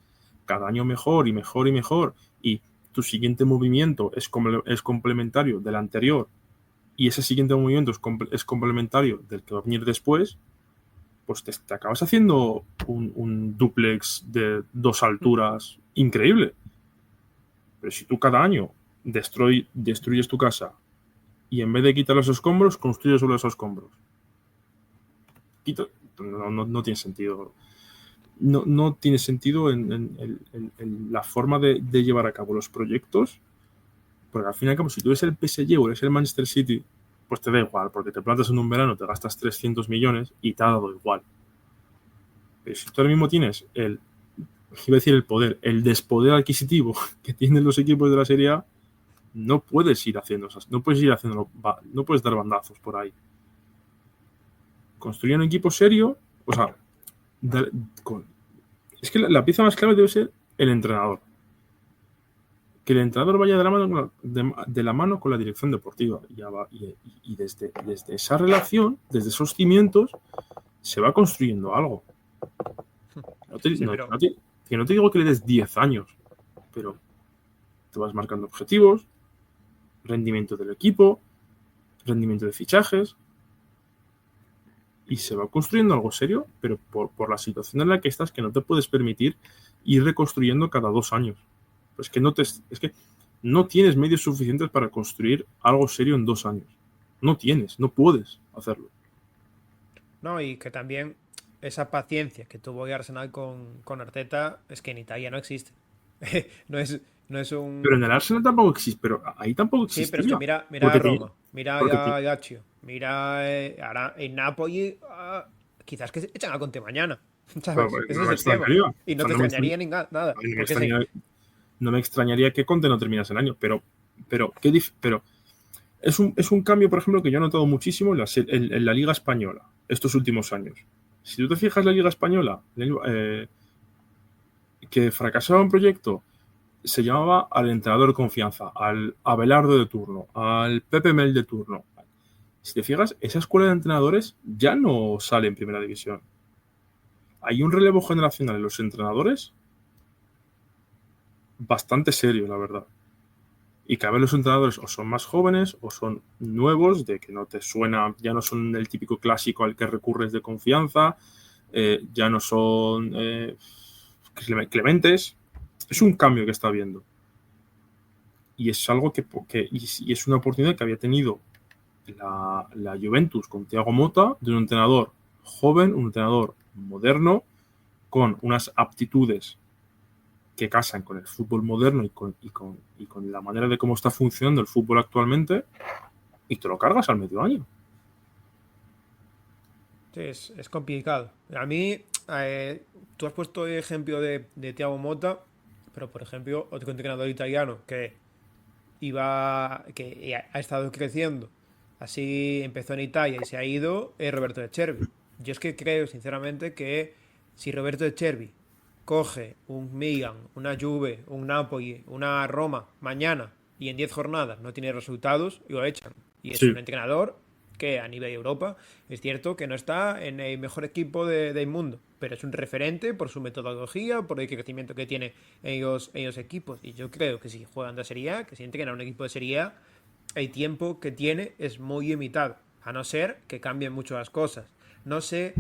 cada año mejor y mejor y mejor, y tu siguiente movimiento es complementario del anterior y ese siguiente movimiento es complementario del que va a venir después, pues te acabas haciendo un dúplex de 2 alturas increíble. Pero si tú cada año destruyes tu casa y en vez de quitar los escombros, construyes sobre esos escombros, no tiene sentido. No tiene sentido en la forma de llevar a cabo los proyectos, porque al fin y al cabo, si tú eres el PSG o eres el Manchester City, pues te da igual, porque te plantas en un verano, te gastas 300 millones y te ha dado igual. Pero si tú ahora mismo tienes iba a decir el poder, el despoder adquisitivo que tienen los equipos de la Serie A, no puedes ir haciendo esas, no puedes dar bandazos por ahí. Construir un equipo serio, o sea, es que la pieza más clave debe ser el entrenador. Que el entrenador vaya de la mano con la dirección deportiva. Y desde esa relación, desde esos cimientos, se va construyendo algo. No te digo que le des 10 años, pero te vas marcando objetivos, rendimiento del equipo, rendimiento de fichajes, y se va construyendo algo serio, pero por la situación en la que estás, que no te puedes permitir ir reconstruyendo cada 2 años. Pues es que no tienes medios suficientes para construir algo serio en 2 años. No puedes hacerlo. No, y que también esa paciencia que tuvo el Arsenal con Arteta es que en Italia no existe. no es un... Pero en el Arsenal tampoco existe, pero ahí tampoco Sí, existía. pero es que mira a Roma, mira a Lazio, mira ahora en Napoli, quizás que se echan a Conte mañana, ¿sabes? Pero, Ese no es me el tema. extrañaría. Y O no sea, te extrañaría ni nada. no me extrañaría que Conte no terminase el año, pero es un cambio, por ejemplo, que yo he notado muchísimo en la Liga Española estos últimos años. Si tú te fijas, la Liga Española, que fracasaba un proyecto, se llamaba al entrenador de confianza, al Abelardo de turno, al Pepe Mel de turno. Si te fijas, esa escuela de entrenadores ya no sale en primera división. Hay un relevo generacional en los entrenadores bastante serio, la verdad. Y cada vez los entrenadores o son más jóvenes o son nuevos, de que no te suena, ya no son el típico clásico al que recurres de confianza, ya no son clementes. Es un cambio que está habiendo. Y es algo y es una oportunidad que había tenido la Juventus con Thiago Motta, de un entrenador joven, un entrenador moderno, con unas aptitudes que casan con el fútbol moderno y con la manera de cómo está funcionando el fútbol actualmente, y te lo cargas al medio año. Sí, es complicado. A mí, tú has puesto el ejemplo de Thiago Motta, pero por ejemplo, otro entrenador italiano que ha estado creciendo, así empezó en Italia y se ha ido, es Roberto De Zerbi. Yo es que creo, sinceramente, que si Roberto De Zerbi coge un Milan, una Juve, un Napoli, una Roma mañana y en 10 jornadas no tiene resultados, lo echan. Y es Sí. un entrenador que a nivel Europa es cierto que no está en el mejor equipo del mundo, pero es un referente por su metodología, por el crecimiento que tiene en los equipos. Y yo creo que si juegan de Serie A, que si entrenan a un equipo de Serie A, el tiempo que tiene es muy limitado, a no ser que cambien mucho las cosas. No sé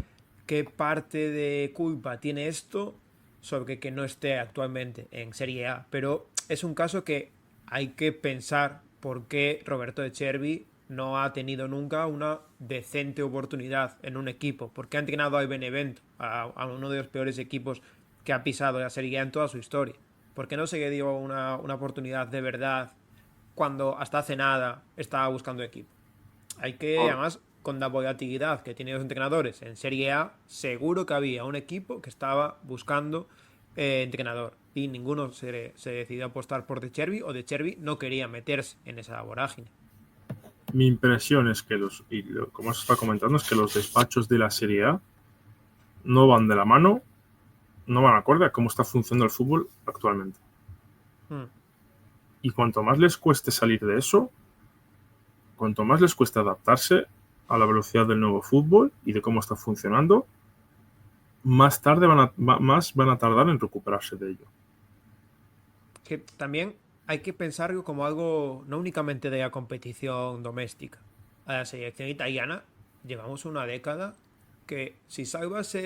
qué parte de culpa tiene esto sobre que no esté actualmente en Serie A, pero es un caso que hay que pensar por qué Roberto De Zerbi no ha tenido nunca una decente oportunidad en un equipo, porque ha entrenado al Benevento, a uno de los peores equipos que ha pisado la Serie A en toda su historia. ¿Por qué no se le dio una oportunidad de verdad cuando hasta hace nada estaba buscando equipo? Hay que, además, con la volatilidad que tienen los entrenadores en Serie A, seguro que había un equipo que estaba buscando entrenador y ninguno se decidió a apostar por De Zerbi, o De Zerbi no quería meterse en esa vorágine. Mi impresión es que como se está comentando, es que los despachos de la Serie A no van de la mano, no van acorde a cómo está funcionando el fútbol actualmente. Y cuanto más les cueste salir de eso, cuanto más les cueste adaptarse a la velocidad del nuevo fútbol y de cómo está funcionando, más tarde más van a tardar en recuperarse de ello. Que también hay que pensarlo como algo no únicamente de la competición doméstica. A la selección italiana llevamos una década que, si salvas la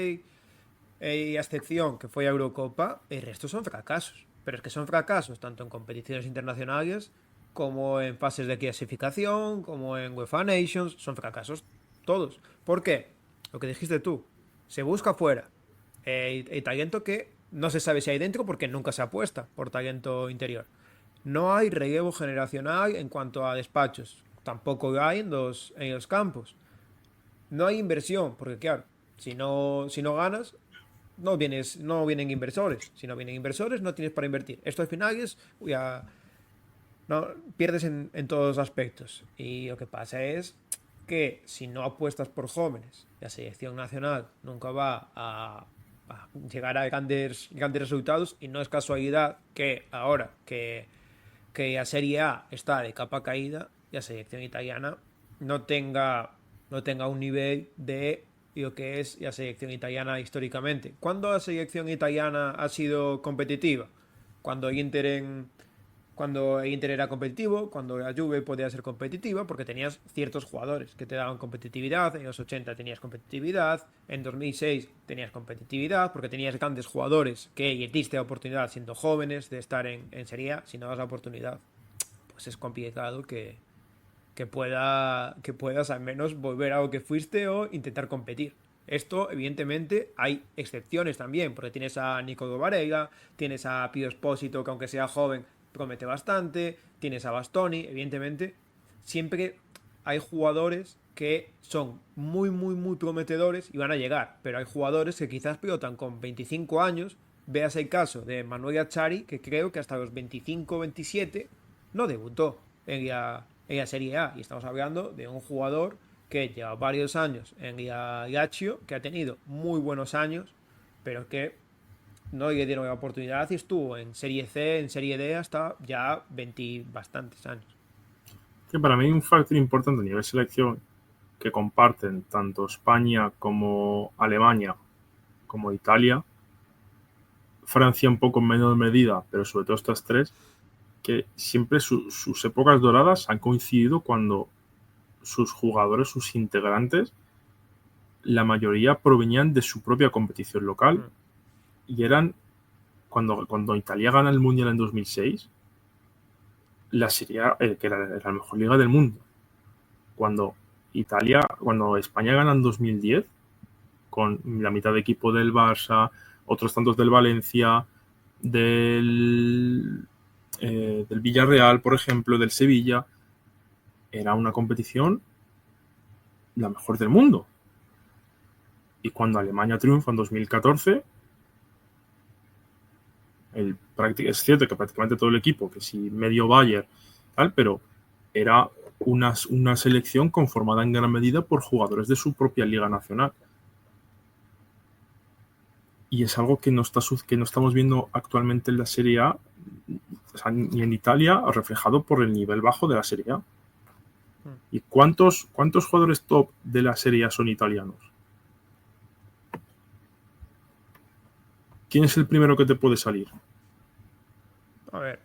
excepción que fue a Eurocopa, el resto son fracasos. Pero es que son fracasos tanto en competiciones internacionales como en fases de clasificación, como en UEFA Nations. Son fracasos todos. ¿Por qué? Lo que dijiste tú. Se busca fuera el talento que no se sabe si hay dentro porque nunca se apuesta por talento interior. No hay relevo generacional en cuanto a despachos. Tampoco lo hay en los campos. No hay inversión, porque claro, si no ganas, no vienen inversores. Si no vienen inversores, no tienes para invertir. Esto al final es, ya, no, pierdes en todos los aspectos. Y lo que pasa es que si no apuestas por jóvenes, la selección nacional nunca va a llegar a grandes resultados, y no es casualidad que ahora que la Serie A está de capa caída, la selección italiana no tenga, no tenga un nivel de lo que es la selección italiana históricamente. ¿Cuándo la selección italiana ha sido competitiva? Cuando el Inter en, cuando el Inter era competitivo, cuando la Juve podía ser competitiva, porque tenías ciertos jugadores que te daban competitividad. En los 80 tenías competitividad, en 2006 tenías competitividad, porque tenías grandes jugadores que diste la oportunidad siendo jóvenes de estar en Serie A. Si no das la oportunidad, pues es complicado que puedas al menos volver a lo que fuiste o intentar competir. Esto, evidentemente, hay excepciones también, porque tienes a Nicolò Varela, tienes a Pio Espósito, que aunque sea joven, promete bastante, tienes a Bastoni, evidentemente. Siempre hay jugadores que son muy, muy, muy prometedores y van a llegar, pero hay jugadores que quizás pilotan con 25 años. Veas el caso de Manuel Achari, que creo que hasta los 25 27 no debutó en la Serie A. Y estamos hablando de un jugador que lleva varios años en la Lazio, que ha tenido muy buenos años, pero que no le dieron la oportunidad y estuvo en Serie C, en Serie D hasta ya 20 bastantes años. Que para mí un factor importante a nivel selección que comparten tanto España como Alemania como Italia, Francia un poco en menor medida, pero sobre todo estas tres, que siempre sus épocas doradas han coincidido cuando sus jugadores, sus integrantes, la mayoría provenían de su propia competición local y eran, cuando Italia gana el Mundial en 2006, la Serie A, que era la mejor liga del mundo. Cuando España gana en 2010, con la mitad de equipo del Barça, otros tantos del Valencia, del Villarreal, por ejemplo, del Sevilla, era una competición la mejor del mundo. Y cuando Alemania triunfa en 2014, es cierto que prácticamente todo el equipo, que si medio Bayern, tal, pero era una selección conformada en gran medida por jugadores de su propia liga nacional. Y es algo que no estamos viendo actualmente en la Serie A, o sea, ni en Italia, reflejado por el nivel bajo de la Serie A. ¿Y cuántos jugadores top de la Serie A son italianos? ¿Quién es el primero que te puede salir? A ver,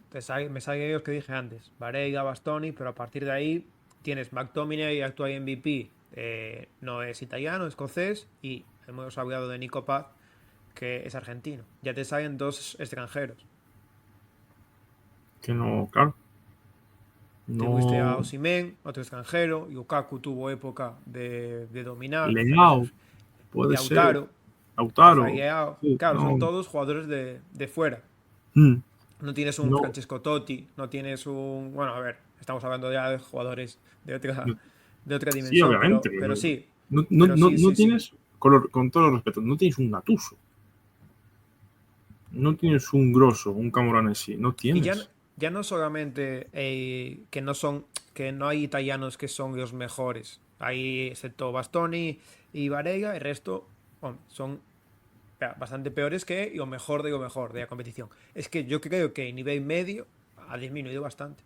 me salen los que dije antes, Varela, Bastoni, pero a partir de ahí tienes McTominay, actual MVP, no es italiano, es escocés, y hemos hablado de Nico Paz, que es argentino. Ya te salen dos extranjeros. Que no, claro. Te fuiste a No. Osimhen, otro extranjero. Lukaku tuvo época de dominar. Leao, puede ser. Lautaro, Rafael Lautaro. Leao. Sí, Claro, son no. todos jugadores de fuera. No tienes un No, Francesco Totti, no tienes un... Bueno, a ver, estamos hablando ya de jugadores de otra sí, dimensión, pero, obviamente. pero sí. Pero sí, No sí, sí. tienes, con todo el respeto, no tienes un Gattuso. No tienes un Grosso, un Camoranesi. No Y ya, tienes. ya no solamente que no hay italianos que son los mejores. Hay, excepto Bastoni y Varela, el resto son bastante peores que lo mejor de la competición. Es que yo creo que el nivel medio ha disminuido bastante.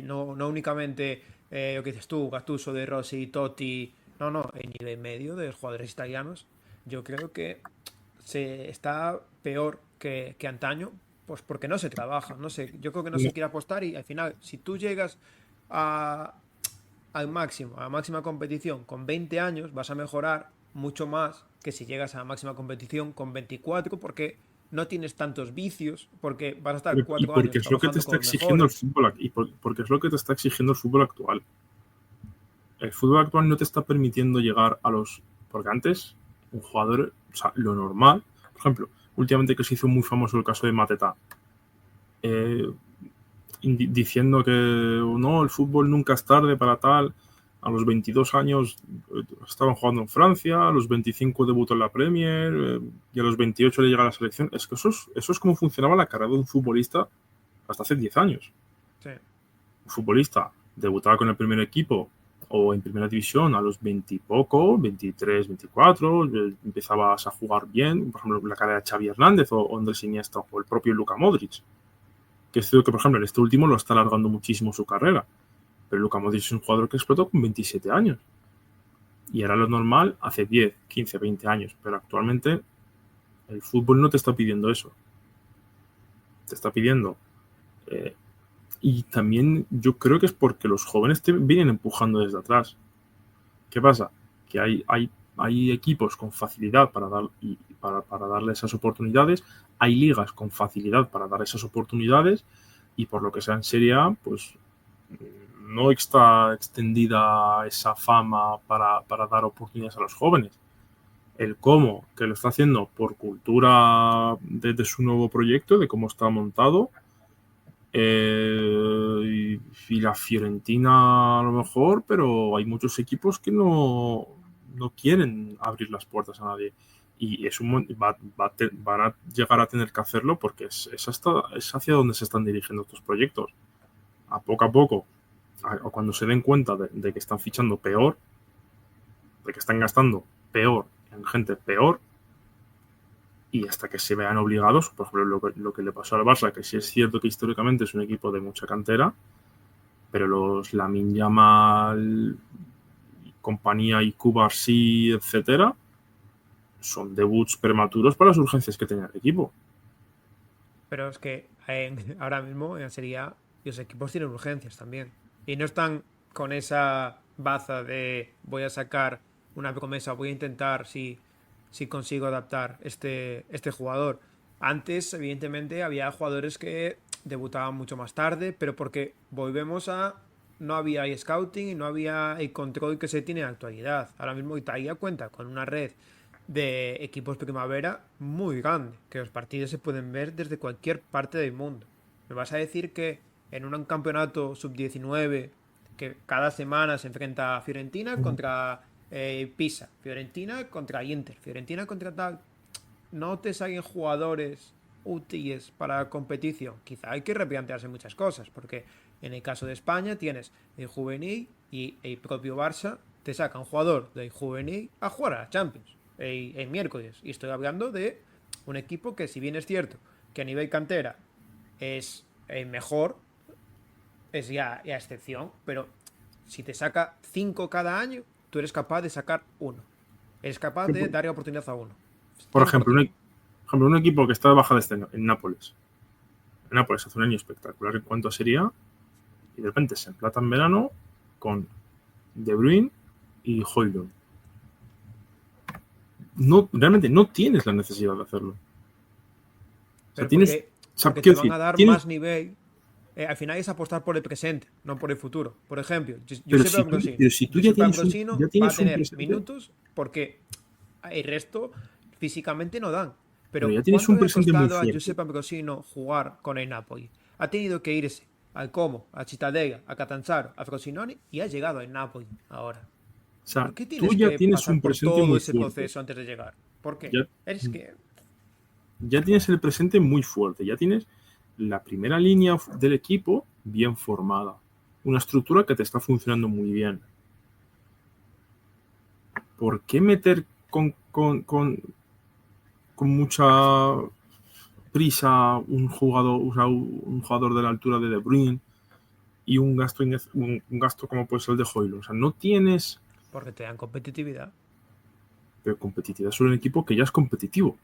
No únicamente lo que dices tú, Gattuso, De Rossi, Totti. No, no, el nivel medio de los jugadores italianos yo creo que se está peor que antaño, Pues porque no se trabaja, no sé. Yo creo que no No, se quiere apostar y al final, si tú llegas a, al máximo, a la máxima competición con 20 años, vas a mejorar mucho más que si llegas a la máxima competición con 24 porque no tienes tantos vicios, porque vas a estar y 4 años porque es lo que te trabajando está con los exigiendo el mejores. fútbol, porque es lo que te está exigiendo el fútbol actual. El fútbol actual no te está permitiendo llegar a los... Porque antes, un jugador, o sea, lo normal, por ejemplo, últimamente que se hizo muy famoso el caso de Mateta, eh, diciendo que no, el fútbol nunca es tarde para tal. A los 22 años estaban jugando en Francia, a los 25 debutó en la Premier y a los 28 le llega a la selección. Es que eso es como funcionaba la carrera de un futbolista hasta hace 10 años. Sí. Un futbolista debutaba con el primer equipo o en primera división a los 20 y poco, 23, 24, empezabas a jugar bien, por ejemplo, la carrera de Xavi Hernández o Andrés Iniesta o el propio Luka Modric, que es cierto que, por ejemplo, en este último lo está alargando muchísimo su carrera, pero Luka Modric es un jugador que explotó con 27 años y era lo normal hace 10, 15, 20 años, pero actualmente el fútbol no te está pidiendo eso, te está pidiendo eh, y también yo creo que es porque los jóvenes te vienen empujando desde atrás. ¿Qué pasa? Que hay equipos con facilidad para darle esas oportunidades, hay ligas con facilidad para dar esas oportunidades y por lo que sea en Serie A, pues no está extendida esa fama para dar oportunidades a los jóvenes. El cómo, que lo está haciendo por cultura de su nuevo proyecto, de cómo está montado, y la Fiorentina a lo mejor, pero hay muchos equipos que no quieren abrir las puertas a nadie. Y van a llegar a tener que hacerlo porque es hacia donde se están dirigiendo estos proyectos. A poco, o cuando se den cuenta de que están fichando peor, de que están gastando peor en gente peor, y hasta que se vean obligados, por ejemplo, lo que le pasó al Barça, que sí es cierto que históricamente es un equipo de mucha cantera, pero los Lamine Yamal, compañía y Cubarsí, etcétera, son debuts prematuros para las urgencias que tenía el equipo. Pero es que ahora mismo en Serie A los equipos tienen urgencias también. Y no están con esa baza de voy a sacar una promesa, voy a intentar si consigo adaptar este jugador. Antes, evidentemente, había jugadores que debutaban mucho más tarde, pero porque volvemos a... No había el scouting y no había el control que se tiene en la actualidad. Ahora mismo Italia cuenta con una red de equipos primavera muy grande, que los partidos se pueden ver desde cualquier parte del mundo. ¿Me vas a decir que en un campeonato sub-19 que cada semana se enfrenta a Fiorentina contra Pisa, Fiorentina contra Inter, Fiorentina contra tal, no te salen jugadores útiles para la competición? Quizá hay que replantearse muchas cosas, porque en el caso de España tienes el juvenil y el propio Barça te saca un jugador del juvenil a jugar a la Champions el miércoles. Y estoy hablando de un equipo que, si bien es cierto que a nivel cantera es el mejor, es ya excepción, pero si te saca 5 cada año, tú eres capaz de sacar uno. Eres capaz de darle oportunidad a uno. Por cien por ejemplo, ciento un equipo que está de baja de este año, en Nápoles. En Nápoles hace un año espectacular en cuanto a Serie A y de repente se emplata en verano con De Bruyne y Højlund. No, realmente no tienes la necesidad de hacerlo. O sea, Pero tienes, o sea, porque te quiero van decir, a dar tienes, más nivel. Al final es apostar por el presente, no por el futuro. Por ejemplo, pero Giuseppe Ambrosino. pero si tú Giuseppe Ambrosino ya va a tienes un tener presente, minutos porque el resto físicamente no dan. pero Pero ya tienes ¿cuánto un le ha presente muy costado a fuerte. Giuseppe Ambrosino jugar con el Napoli? Ha tenido que irse al Como, a Cittadella, a Catanzaro, a Frosinone y ha llegado al Napoli ahora. O sea, ¿Por qué tú tienes ya que tienes un pasar por presente todo muy ese fuerte. proceso antes de llegar? ¿Por qué? Ya, Es que... ya tienes el presente muy fuerte. Ya tienes la primera línea del equipo bien formada. Una estructura que te está funcionando muy bien. ¿Por qué meter con mucha prisa un jugador de la altura de De Bruyne y un gasto como puede ser el de Højlund? O sea, no tienes Porque te dan competitividad. competitividad sobre un equipo que ya es competitivo.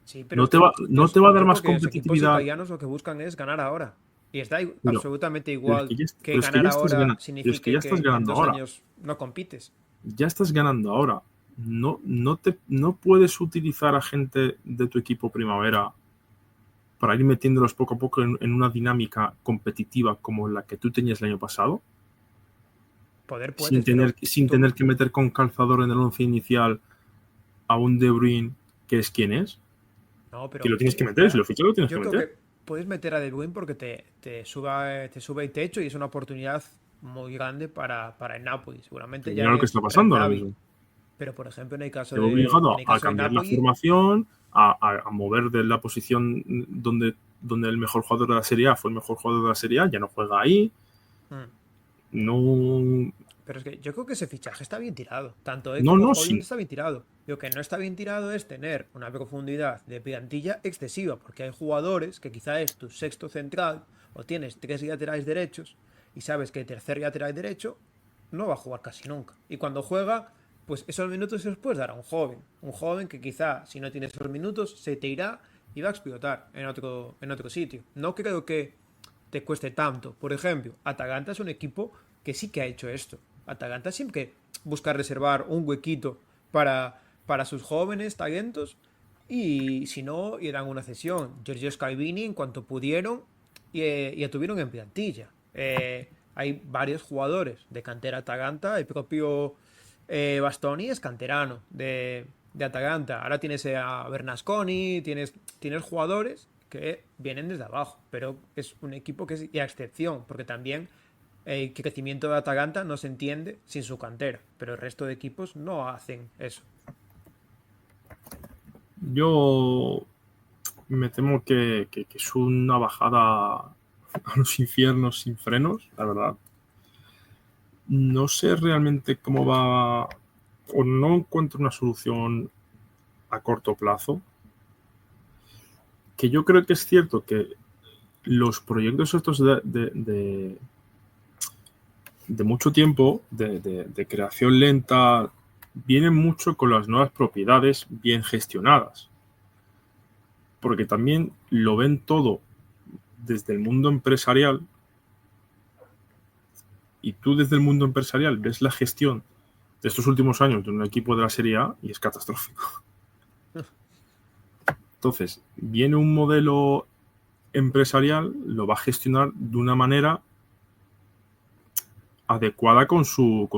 Sí, pero No te va, no te va a dar yo creo más que los equipos competitividad, italianos lo que buscan es ganar ahora. Y está pero, absolutamente pero es igual que ya, que pero es que ganar ya estás ahora ganando, pero es que ya signifique estás que en ganando dos ahora. años no compites. Ya estás ganando ahora. No puedes utilizar a gente de tu equipo primavera para ir metiéndolos poco a poco en una dinámica competitiva como la que tú tenías el año pasado, Poder sin puedes, pero sin tú, tener que meter con calzador en el once inicial a un De Bruyne que es quien es, no, que pero lo tienes que meter, si ya, lo fichas lo tienes que yo creo meter. que puedes meter a De Bruyne porque te sube el techo y es una oportunidad muy grande para el Napoli. Seguramente Pero ya mira lo que es está pasando ahora rentable. mismo. Pero por ejemplo, Te ha obligado en el a caso del cambiar la Napoli, formación, a mover de la posición donde el mejor jugador de la Serie A fue el mejor jugador de la Serie A, ya no juega ahí. mm, No, pero es que yo creo que ese fichaje está bien tirado. Tanto él no, como no, Højlund sí. está bien tirado. Lo que no está bien tirado es tener una profundidad de plantilla excesiva, porque hay jugadores que quizá es tu sexto central o tienes tres laterales derechos y sabes que el tercer lateral derecho no va a jugar casi nunca. Y cuando juega, pues esos minutos se los puedes dar a un joven. Un joven que quizá si no tiene esos minutos se te irá y va a explotar en otro sitio. No creo que te cueste tanto. Por ejemplo, Atalanta es un equipo que sí que ha hecho esto. Atalanta siempre busca reservar un huequito para sus jóvenes talentos y si no, y dan una cesión. Giorgio Scalvini, en cuanto pudieron, ya tuvieron en plantilla. Hay varios jugadores de cantera Atalanta, el propio Bastoni es canterano de Atalanta. Ahora tienes a Bernasconi, tienes jugadores que vienen desde abajo, pero es un equipo que es la excepción, porque también el crecimiento de Atalanta no se entiende sin su cantera, pero el resto de equipos no hacen eso. Yo me temo que es una bajada a los infiernos sin frenos, la verdad. No sé realmente cómo va, o no encuentro una solución a corto plazo. Que yo creo que es cierto que los proyectos estos de mucho tiempo, de creación lenta, vienen mucho con las nuevas propiedades bien gestionadas. Porque también lo ven todo desde el mundo empresarial y tú desde el mundo empresarial ves la gestión de estos últimos años de un equipo de la Serie A y es catastrófico. Entonces, viene un modelo empresarial, lo va a gestionar de una manera adecuada con su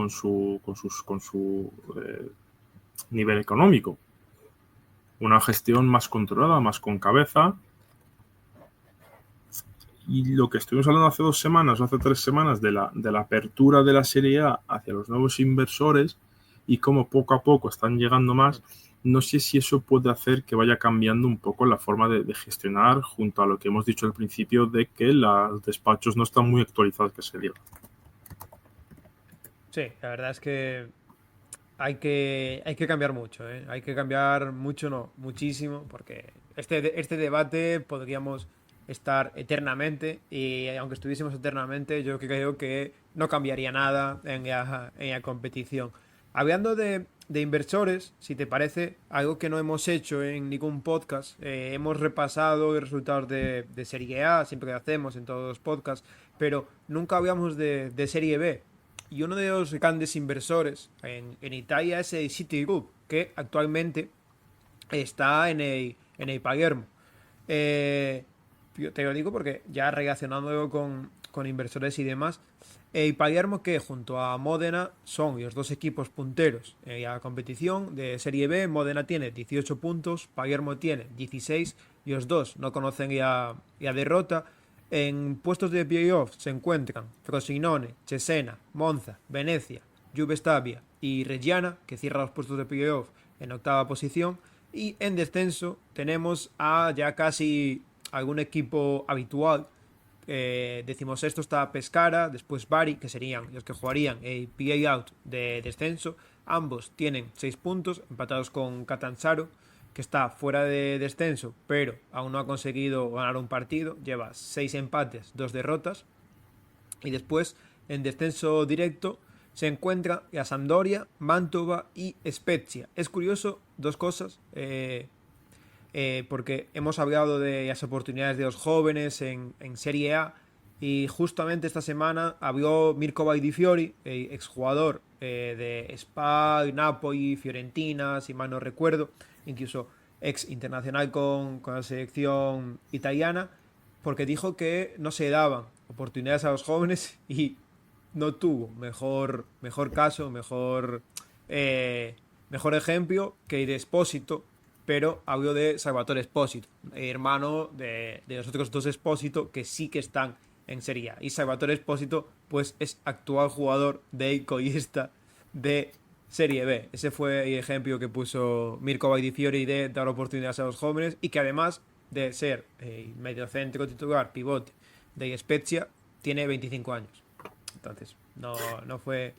nivel económico. Una gestión más controlada, más con cabeza. Y lo que estuvimos hablando hace 2 semanas o hace 3 semanas de la apertura de la Serie A hacia los nuevos inversores y cómo poco a poco están llegando más, no sé si eso puede hacer que vaya cambiando un poco la forma de gestionar junto a lo que hemos dicho al principio de que los despachos no están muy actualizados, que se diga. Sí, la verdad es que hay que cambiar mucho, ¿eh? Hay que cambiar mucho, no, muchísimo, porque este debate podríamos estar eternamente y aunque estuviésemos eternamente, yo creo que no cambiaría nada en la competición. Hablando de inversores, si te parece, algo que no hemos hecho en ningún podcast, hemos repasado los resultados de Serie A, siempre lo hacemos en todos los podcasts, pero nunca hablamos de Serie B. Y uno de los grandes inversores en Italia es el Citigroup, que actualmente está en el Palermo. Eh, yo te lo digo porque ya relacionándolo con inversores y demás, el Palermo que junto a Módena son los dos equipos punteros en la competición de Serie B. Módena tiene 18 puntos, Palermo tiene 16 y los dos no conocen la derrota. En puestos de playoff se encuentran Frosinone, Cesena, Monza, Venecia, Juve Stabia y Reggiana, que cierra los puestos de playoff en octava posición. Y en descenso tenemos a ya casi algún equipo habitual. Decimos esto está Pescara, después Bari, que serían los que jugarían el play-out de descenso. Ambos tienen 6 puntos, empatados con Catanzaro, que está fuera de descenso, pero aún no ha conseguido ganar un partido. Lleva 6 empates, 2 derrotas. Y después, en descenso directo, se encuentra la Sampdoria, Mantova y Spezia. Es curioso, dos cosas. porque hemos hablado de las oportunidades de los jóvenes en Serie A y justamente esta semana habló Mirko Baidifiori, exjugador de Spal, Napoli, Fiorentina, si mal no recuerdo, incluso ex internacional con la selección italiana, porque dijo que no se daban oportunidades a los jóvenes y no tuvo mejor caso, mejor ejemplo que el de Espósito, pero hablo de Salvatore Espósito, hermano de los otros dos Espósito que sí que están en Serie A. Y Salvatore Espósito, pues es actual jugador de colista de Serie B. Ese fue el ejemplo que puso Mirko Baidifiori de dar oportunidades a los jóvenes y que además de ser mediocentro titular, pivote de Spezia, tiene 25 años. Entonces, no fue.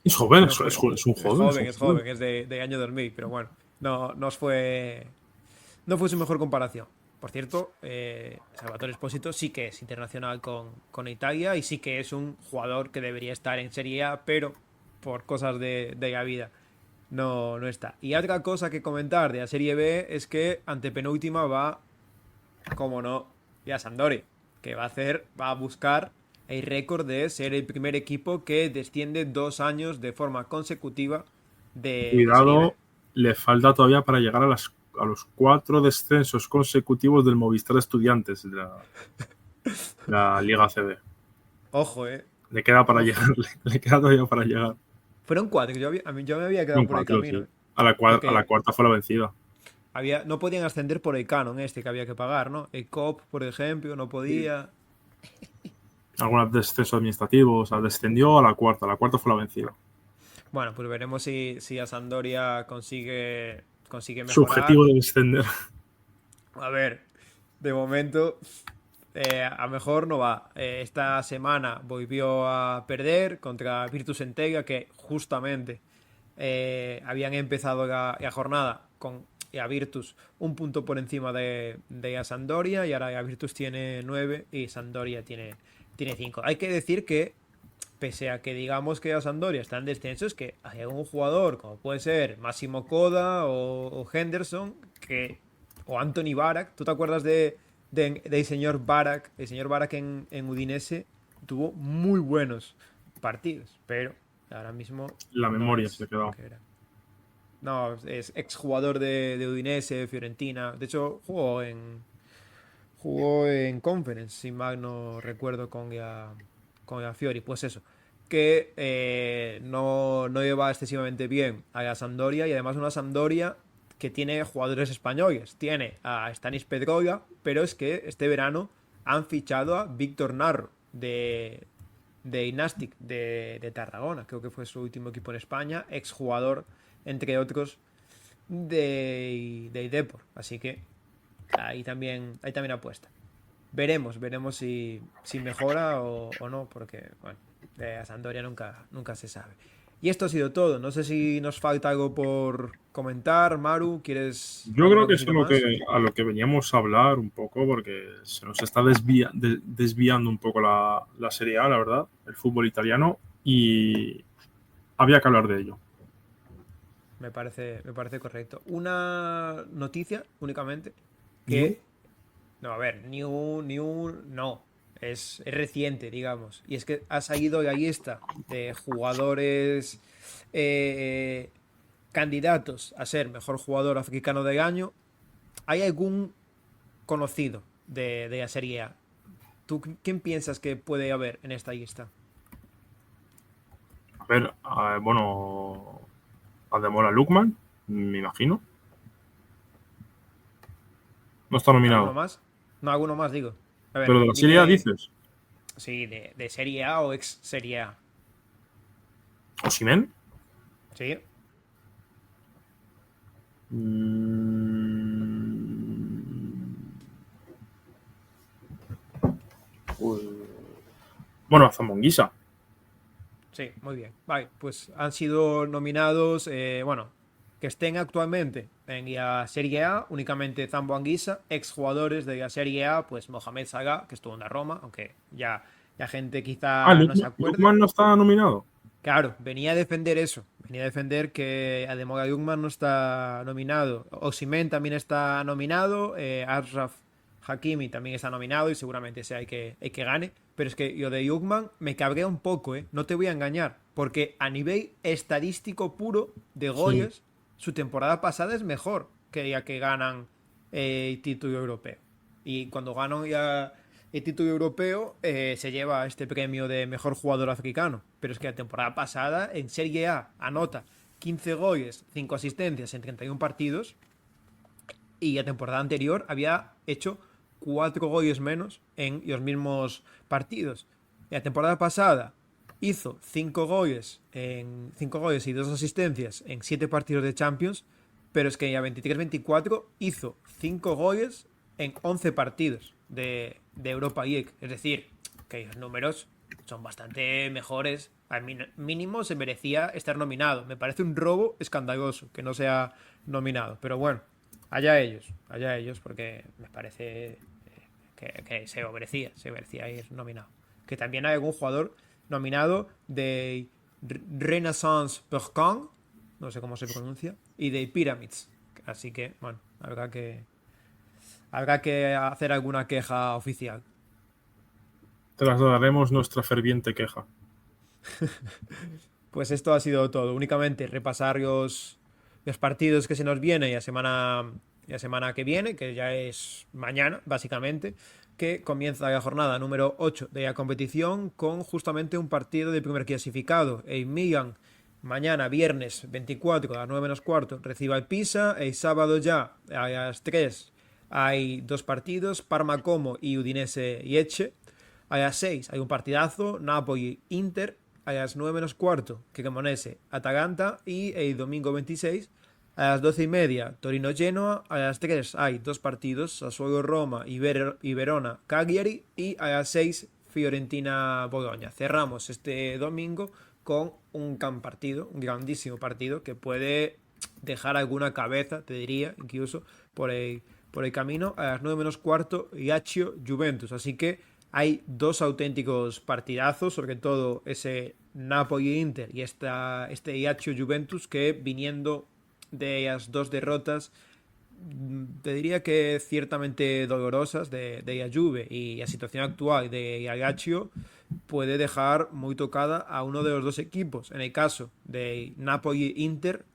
Es joven, No fue. es un joven. Es joven, es de año 2000, pero bueno, no fue. No fue su mejor comparación. Por cierto, Salvatore Esposito sí que es internacional con Italia y sí que es un jugador que debería estar en Serie A, pero por cosas de la vida no está. Y otra cosa que comentar de la Serie B es que ante penúltima va, como no, ya Sampdoria, que va a buscar el récord de ser el primer equipo que desciende 2 años de forma consecutiva de Serie B. Cuidado, le falta todavía para llegar a los 4 descensos consecutivos del Movistar Estudiantes de la Liga ACB. Ojo, Le queda para Ojo. llegar, le queda todavía para llegar. Fueron 4, yo me había quedado Son por el 4, camino. sí. A la Porque cuarta fue la vencida. no podían ascender por el canon que había que pagar, ¿no? El COP, por ejemplo, no podía. Algunos descensos administrativos, o sea, descendió a la cuarta fue la vencida. Bueno, pues veremos si a Sampdoria consigue mejorar. Su objetivo de descender. A ver, de momento a mejor no va. Esta semana volvió a perder contra Virtus Entega, que justamente habían empezado la jornada con a Virtus un punto por encima de la Sampdoria y ahora la Virtus tiene 9 y Sampdoria tiene 5. Hay que decir que pese a que digamos que a Sampdoria está en descenso, es que hay algún jugador, como puede ser Massimo Coda o Henderson, o Anthony Barak. ¿Tú te acuerdas del señor Barak? El señor Barak en Udinese tuvo muy buenos partidos, pero ahora mismo La no memoria es se quedó. lo que era. No, es exjugador de Udinese, Fiorentina. De hecho, jugó en Conference, si mal no recuerdo, con la Fiori. Pues eso, que no lleva excesivamente bien a la Sampdoria y además una Sampdoria que tiene jugadores españoles. Tiene a Stanis Pedroia, pero es que este verano han fichado a Víctor Narro de Inastic de Tarragona. Creo que fue su último equipo en España, exjugador, entre otros, de Depor. Así que ahí también apuesta. Veremos si mejora o no, porque bueno, a Sampdoria nunca se sabe. Y esto ha sido todo. No sé si nos falta algo por comentar. Maru, ¿quieres Yo creo alguna que es cosita más? a lo que veníamos a hablar un poco, porque se nos está desviando un poco la Serie A, la verdad, el fútbol italiano, y había que hablar de ello. Me parece correcto. Una noticia únicamente ¿New? que no, a ver, no. Es reciente, digamos. Y es que ha salido la lista de jugadores candidatos a ser mejor jugador africano del año. ¿Hay algún conocido de la Serie A? ¿Tú quién piensas que puede haber en esta lista? A ver, bueno, Ademola Lookman, me imagino. No está ¿Alguno nominado. más? No, alguno más, digo. A Pero ver, de la Serie A dime. dices, Sí, de Serie A o ex Serie A. ¿Osimhen? Sí. Bueno, Zamonguisa. Sí, muy bien. Vale, pues han sido nominados, bueno, que estén actualmente en la Serie A, únicamente Zambo Anguissa, exjugadores de la Serie A, pues Mohamed Salah, que estuvo en la Roma, aunque ya la gente quizá no se acuerde. Lookman no está nominado. Claro, venía a defender eso. Venía a defender que Ademola Lookman no está nominado. Osimhen también está nominado. Achraf Hakimi también está nominado y seguramente sea hay que gane. Pero es que yo de Lookman me cabrea un poco, ¿eh? No te voy a engañar. Porque a nivel estadístico puro de Sí, goles, su temporada pasada es mejor que ya que ganan el título europeo. Y cuando ganan ya el título europeo, se lleva este premio de mejor jugador africano. Pero es que la temporada pasada en Serie A anota 15 goles, 5 asistencias en 31 partidos. Y la temporada anterior había hecho 4 goles menos en los mismos partidos. Y la temporada pasada hizo 5 goles y 2 asistencias en 7 partidos de Champions. Pero es que ya 23-24 hizo 5 goles en 11 partidos de Europa League. Es decir, que los números son bastante mejores. Al mínimo se merecía estar nominado. Me parece un robo escandaloso que no sea nominado. Pero bueno, allá ellos, porque me parece que se merecía ir nominado. Que también hay algún jugador nominado de Renaissance Bergkamp, no sé cómo se pronuncia, y de Pyramids. Así que, bueno, habrá que hacer alguna queja oficial. trasladaremos nuestra ferviente queja. Pues esto ha sido todo. Únicamente repasar los partidos que se nos viene y la semana que viene, que ya es mañana, básicamente, que comienza la jornada número 8 de la competición con justamente un partido de primer clasificado. El Milan, mañana, viernes 24 a las 9 menos cuarto, recibe al Pisa. El sábado ya a las 3 hay dos partidos, Parma Como y Udinese y Eche. A las 6 hay un partidazo, Napoli-Inter. A las 9 menos cuarto, Cremonese, Atalanta. Y el domingo 26, a las 12 y media, Torino-Genoa. A las 3 hay dos partidos, Sassuolo-Roma y Verona-Cagliari. Y a las 6, Fiorentina-Bologna. Cerramos este domingo con un gran partido, un grandísimo partido que puede dejar alguna cabeza, te diría, incluso por el camino. A las 9 menos cuarto, Lazio-Juventus. Así que hay dos auténticos partidazos, sobre todo ese Napoli-Inter y este Lazio-Juventus, que viniendo de las dos derrotas, te diría que ciertamente dolorosas de la Juve y la situación actual de la Lazio, puede dejar muy tocada a uno de los dos equipos. En el caso de Napoli-Inter,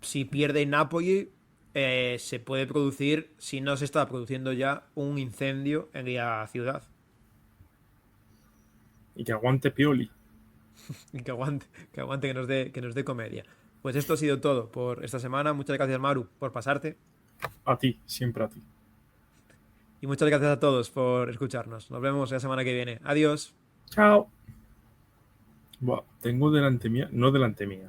si pierde Napoli, se puede producir, si no se está produciendo ya, un incendio en la ciudad. Y que aguante Pioli. Y que aguante que nos dé comedia. Pues esto ha sido todo por esta semana. Muchas gracias, Maru, por pasarte. A ti, siempre a ti. Y muchas gracias a todos por escucharnos. Nos vemos la semana que viene. Adiós. Chao. Buah, tengo delante mía, no delante mía.